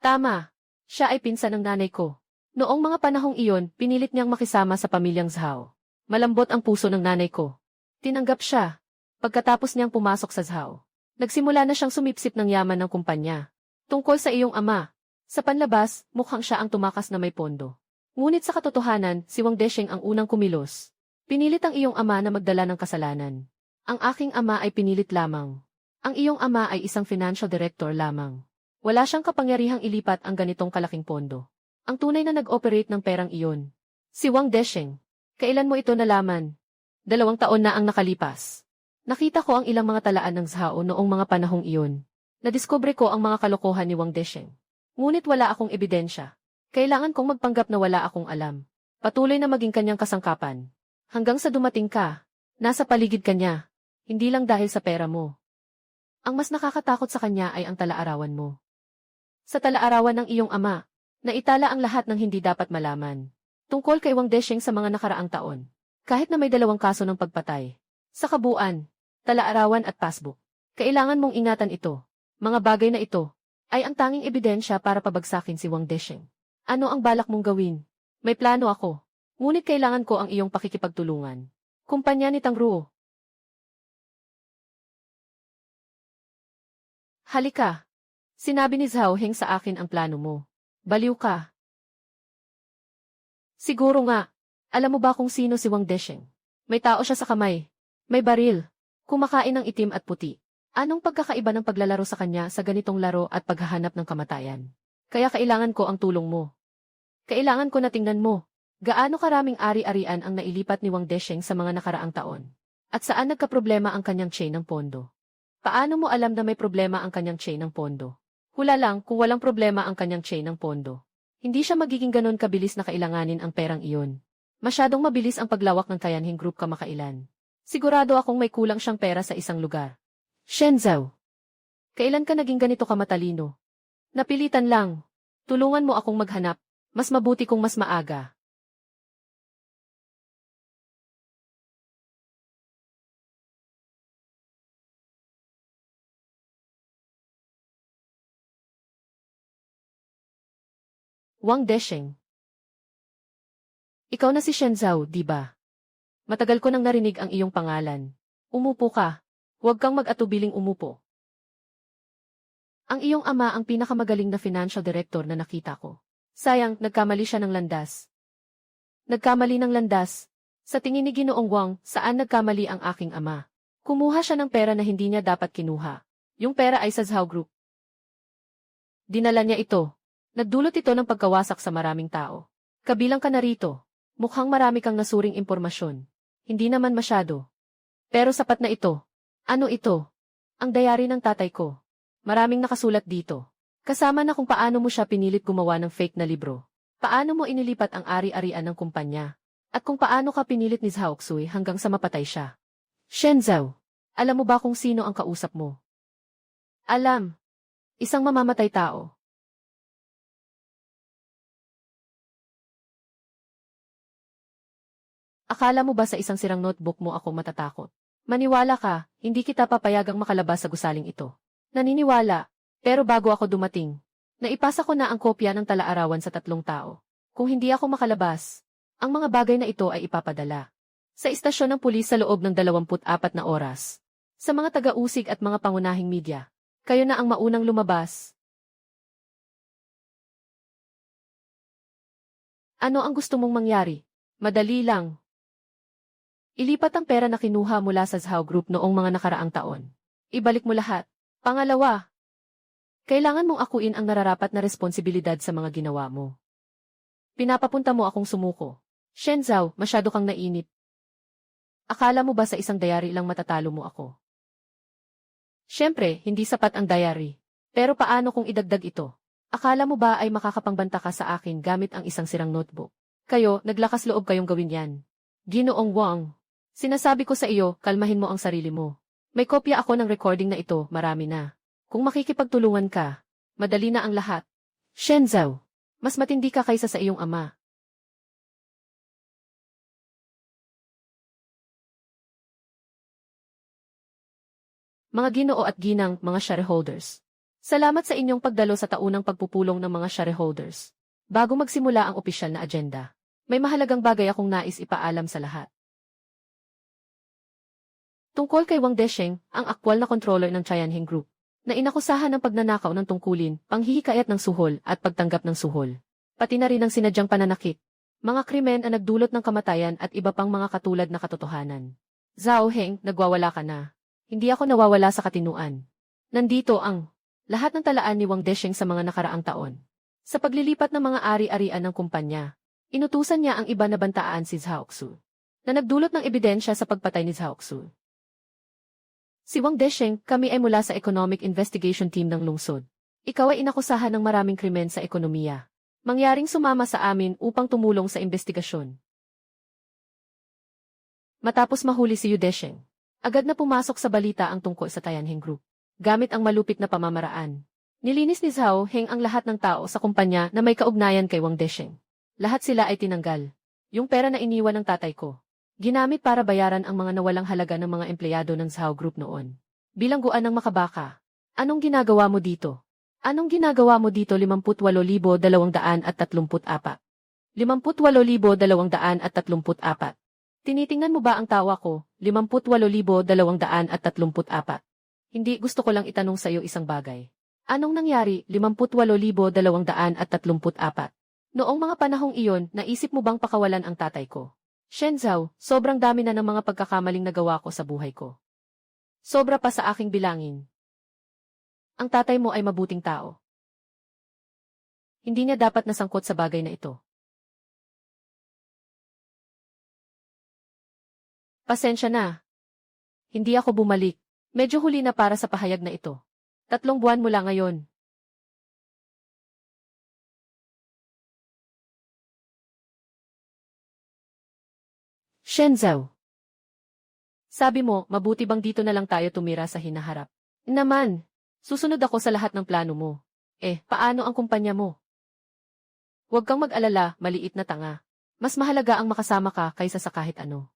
Tama. Siya ay pinsan ng nanay ko. Noong mga panahong iyon, pinilit niyang makisama sa pamilyang Zhao. Malambot ang puso ng nanay ko. Tinanggap siya. Pagkatapos niyang pumasok sa Zhao, nagsimula na siyang sumipsip ng yaman ng kumpanya. Tungkol sa iyong ama. Sa panlabas, mukhang siya ang tumakas na may pondo. Ngunit sa katotohanan, si Wang Desheng ang unang kumilos. Pinilit ang iyong ama na magdala ng kasalanan. Ang aking ama ay pinilit lamang. Ang iyong ama ay isang financial director lamang. Wala siyang kapangyarihang ilipat ang ganitong kalaking pondo. Ang tunay na nag-operate ng perang iyon. Si Wang Desheng. Kailan mo ito nalaman? 2 taon na ang nakalipas. Nakita ko ang ilang mga talaan ng Zhao noong mga panahong iyon. Nadiskubre ko ang mga kalokohan ni Wang Desheng. Ngunit wala akong ebidensya. Kailangan kong magpanggap na wala akong alam. Patuloy na maging kanyang kasangkapan. Hanggang sa dumating ka, nasa paligid ka niya. Hindi lang dahil sa pera mo. Ang mas nakakatakot sa kanya ay ang talaarawan mo. Sa talaarawan ng iyong ama, naitala ang lahat ng hindi dapat malaman. Tungkol kay Wang Desheng sa mga nakaraang taon. Kahit na may 2 kaso ng pagpatay. Sa kabuuan, talaarawan at passbook. Kailangan mong ingatan ito. Mga bagay na ito ay ang tanging ebidensya para pabagsakin si Wang Desheng. Ano ang balak mong gawin? May plano ako. Ngunit kailangan ko ang iyong pakikipagtulungan. Kumpanya ni Tangruo. Halika. Sinabi ni Zhao Heng sa akin ang plano mo. Baliw ka. Siguro nga. Alam mo ba kung sino si Wang Desheng? May tao siya sa kamay. May baril. Kumakain ng itim at puti. Anong pagkakaiba ng paglalaro sa kanya sa ganitong laro at paghahanap ng kamatayan? Kaya kailangan ko ang tulong mo. Kailangan ko na tingnan mo. Gaano karaming ari-arian ang nailipat ni Wang Desheng sa mga nakaraang taon? At saan nagkaproblema ang kanyang chain ng pondo? Paano mo alam na may problema ang kanyang chain ng pondo? Hula lang kung walang problema ang kanyang chain ng pondo. Hindi siya magiging ganon kabilis na kailanganin ang perang iyon. Masyadong mabilis ang paglawak ng Tianjin Group kamakailan. Sigurado akong may kulang siyang pera sa isang lugar. Shen Zhao, kailan ka naging ganito kamatalino? Napilitan lang. Tulungan mo akong maghanap. Mas mabuti kung mas maaga. Wang Desheng. Ikaw na si Shen Zhao, di ba? Matagal ko nang narinig ang iyong pangalan. Umupo ka. Huwag kang mag-atubiling umupo. Ang iyong ama ang pinakamagaling na financial director na nakita ko. Sayang, nagkamali siya ng landas. Nagkamali ng landas. Sa tingin ni Ginoong Wang, saan nagkamali ang aking ama? Kumuha siya ng pera na hindi niya dapat kinuha. Yung pera ay sa Zhao Group. Dinala niya ito. Nagdulot ito ng pagkawasak sa maraming tao. Kabilang ka na rito. Mukhang marami kang nasuring impormasyon. Hindi naman masyado. Pero sapat na ito. Ano ito? Ang dayari ng tatay ko. Maraming nakasulat dito. Kasama na kung paano mo siya pinilit gumawa ng fake na libro. Paano mo inilipat ang ari-arian ng kumpanya. At kung paano ka pinilit ni Zhao Xui hanggang sa mapatay siya. Shen Zhao, alam mo ba kung sino ang kausap mo? Alam. Isang mamamatay tao. Akala mo ba sa isang sirang notebook mo ako matatakot? Maniwala ka, hindi kita papayagang makalabas sa gusaling ito. Naniniwala, pero bago ako dumating, naipasa ko na ang kopya ng tala-arawan sa 3 tao. Kung hindi ako makalabas, ang mga bagay na ito ay ipapadala sa istasyon ng pulis sa loob ng 24 na oras. Sa mga taga-usig at mga pangunahing media, kayo na ang maunang lumabas. Ano ang gusto mong mangyari? Madali lang. Ilipat ang pera na kinuha mula sa Zhao Group noong mga nakaraang taon. Ibalik mo lahat. Pangalawa, kailangan mong akuin ang nararapat na responsibilidad sa mga ginawa mo. Pinapapunta mo akong sumuko. Shen Zhao, masyado kang nainip. Akala mo ba sa isang diary lang matatalo mo ako? Siyempre, hindi sapat ang diary. Pero paano kung idagdag ito? Akala mo ba ay makakapangbanta ka sa akin gamit ang isang sirang notebook? Kayo, naglakas loob kayong gawin yan. Ginoong Wang, sinasabi ko sa iyo, kalmahin mo ang sarili mo. May kopya ako ng recording na ito, marami na. Kung makikipagtulungan ka, madali na ang lahat. Shen Zhao, mas matindi ka kaysa sa iyong ama. Mga ginoo at ginang, mga shareholders. Salamat sa inyong pagdalo sa taunang pagpupulong ng mga shareholders. Bago magsimula ang opisyal na agenda, may mahalagang bagay akong nais ipaalam sa lahat. Tungkol kay Wang Desheng, ang aktwal na controller ng Tianjin Group, na inakusahan ng pagnanakaw ng tungkulin, panghihikayat ng suhol at pagtanggap ng suhol. Pati na rin ang sinadyang pananakit. Mga krimen na nagdulot ng kamatayan at iba pang mga katulad na katotohanan. Zhao Heng, nagwawala ka na. Hindi ako nawawala sa katinuan. Nandito ang lahat ng talaan ni Wang Desheng sa mga nakaraang taon. Sa paglilipat ng mga ari-arian ng kumpanya, inutusan niya ang iba na bantaan si Zhao Xu, na nagdulot ng ebidensya sa pagpatay ni Zhao Xu. Si Wang Desheng, kami ay mula sa Economic Investigation Team ng lungsod. Ikaw ay inakusahan ng maraming krimen sa ekonomiya. Mangyaring sumama sa amin upang tumulong sa investigasyon. Matapos mahuli si Yu Desheng, agad na pumasok sa balita ang tungkol sa Tianjin Group. Gamit ang malupit na pamamaraan, nilinis ni Zhao Heng ang lahat ng tao sa kumpanya na may kaugnayan kay Wang Desheng. Lahat sila ay tinanggal. Yung pera na iniwan ng tatay ko, ginamit para bayaran ang mga nawalang halaga ng mga empleyado ng Zhao Group noon. Bilangguan ng makabaka. Anong ginagawa mo dito? Anong ginagawa mo dito 58,234? 58,234. Tinitingnan mo ba ang tawa ko? 58,234. Hindi, gusto ko lang itanong sa iyo isang bagay. Anong nangyari? 58,234. Noong mga panahong iyon, naisip mo bang pakawalan ang tatay ko? Shenzhou, sobrang dami na ng mga pagkakamaling nagawa ko sa buhay ko. Sobra pa sa aking bilangin. Ang tatay mo ay mabuting tao. Hindi niya dapat nasangkot sa bagay na ito. Pasensya na. Hindi ako bumalik. Medyo huli na para sa pahayag na ito. 3 buwan mula ngayon. Shenzhou. Sabi mo, mabuti bang dito na lang tayo tumira sa hinaharap? Naman, susunod ako sa lahat ng plano mo. Paano ang kumpanya mo? Huwag kang mag-alala, maliit na tanga. Mas mahalaga ang makasama ka kaysa sa kahit ano.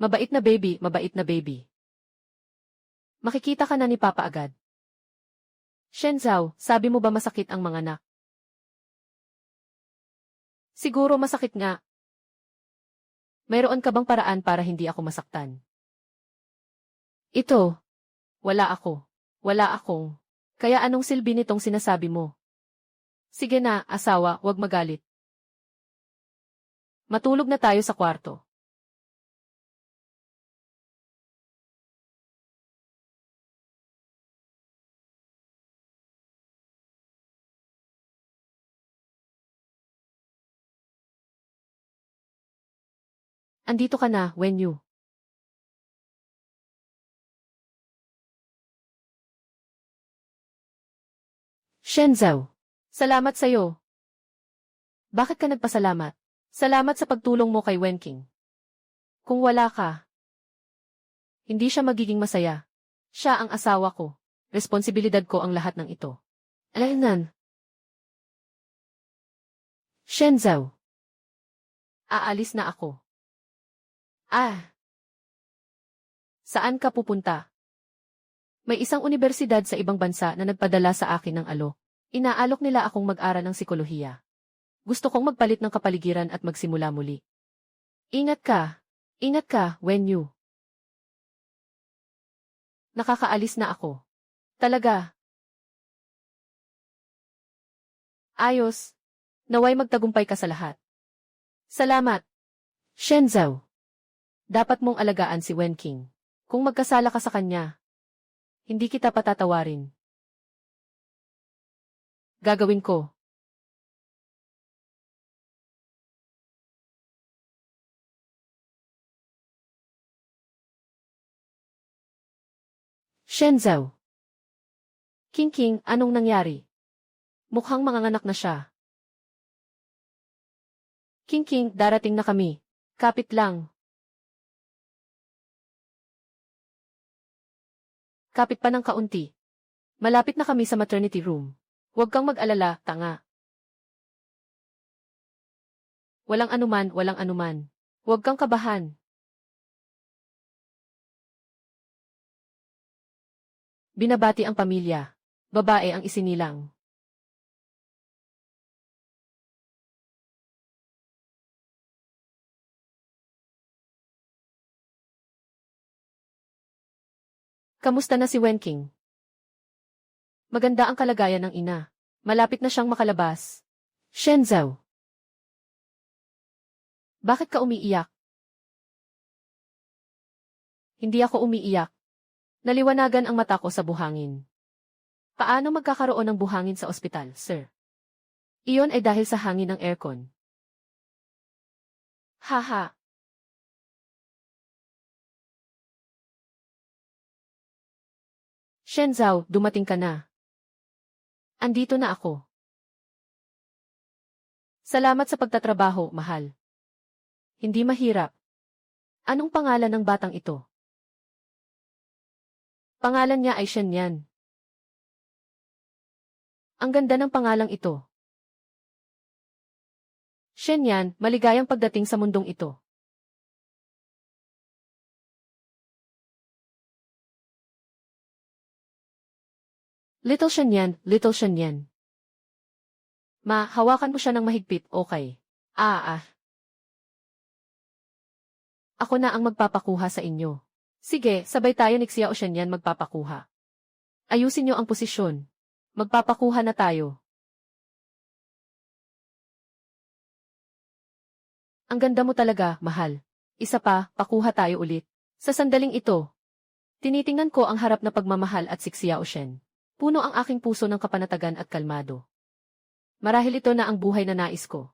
Mabait na baby, mabait na baby. Makikita ka na ni Papa agad. Shenzhou, sabi mo ba masakit ang mga anak? Siguro masakit nga. Mayroon ka bang paraan para hindi ako masaktan? Ito. Wala ako. Wala akong. Kaya anong silbi nitong sinasabi mo? Sige na, asawa, huwag magalit. Matulog na tayo sa kwarto. Andito ka na, Wenyu. Shenzhou. Salamat sa'yo. Bakit ka nagpasalamat? Salamat sa pagtulong mo kay Wenking. Kung wala ka, hindi siya magiging masaya. Siya ang asawa ko. Responsibilidad ko ang lahat ng ito. Alainan. Shenzhou. Aalis na ako. Saan ka pupunta? May isang unibersidad sa ibang bansa na nagpadala sa akin ng alok. Inaalok nila akong mag-aral ng psikolohiya. Gusto kong magpalit ng kapaligiran at magsimula muli. Ingat ka, Wenyu. Nakakaalis na ako. Talaga. Ayos. Naway magtagumpay ka sa lahat. Salamat. Shenzhou. Dapat mong alagaan si Wenking. Kung magkasala ka sa kanya, hindi kita patatawarin. Gagawin ko. Shenzhou. King, anong nangyari? Mukhang manganganak na siya. King, darating na kami. Kapit lang. Kapit pa ng kaunti. Malapit na kami sa maternity room. Huwag kang mag-alala, tanga. Walang anuman. Huwag kang kabahan. Binabati ang pamilya. Babae ang isinilang. Kamusta na si Wenking? Maganda ang kalagayan ng ina. Malapit na siyang makalabas. Shenzhou. Bakit ka umiiyak? Hindi ako umiiyak. Naliwanagan ang mata ko sa buhangin. Paano magkakaroon ng buhangin sa ospital, sir? Iyon ay dahil sa hangin ng aircon. Haha. Shenzhou, dumating ka na. Andito na ako. Salamat sa pagtatrabaho, mahal. Hindi mahirap. Anong pangalan ng batang ito? Pangalan niya ay Shenyan. Ang ganda ng pangalang ito. Shenyan, maligayang pagdating sa mundong ito. Little Shenyan. Ma, hawakan mo siya ng mahigpit, okay? Ako na ang magpapakuha sa inyo. Sige, sabay tayo ni Xiao Shenyan magpapakuha. Ayusin niyo ang posisyon. Magpapakuha na tayo. Ang ganda mo talaga, mahal. Isa pa, pakuha tayo ulit. Sa sandaling ito, tinitingnan ko ang harap na pagmamahal at si Xiao Shen. Puno ang aking puso ng kapanatagan at kalmado. Marahil ito na ang buhay na nais ko.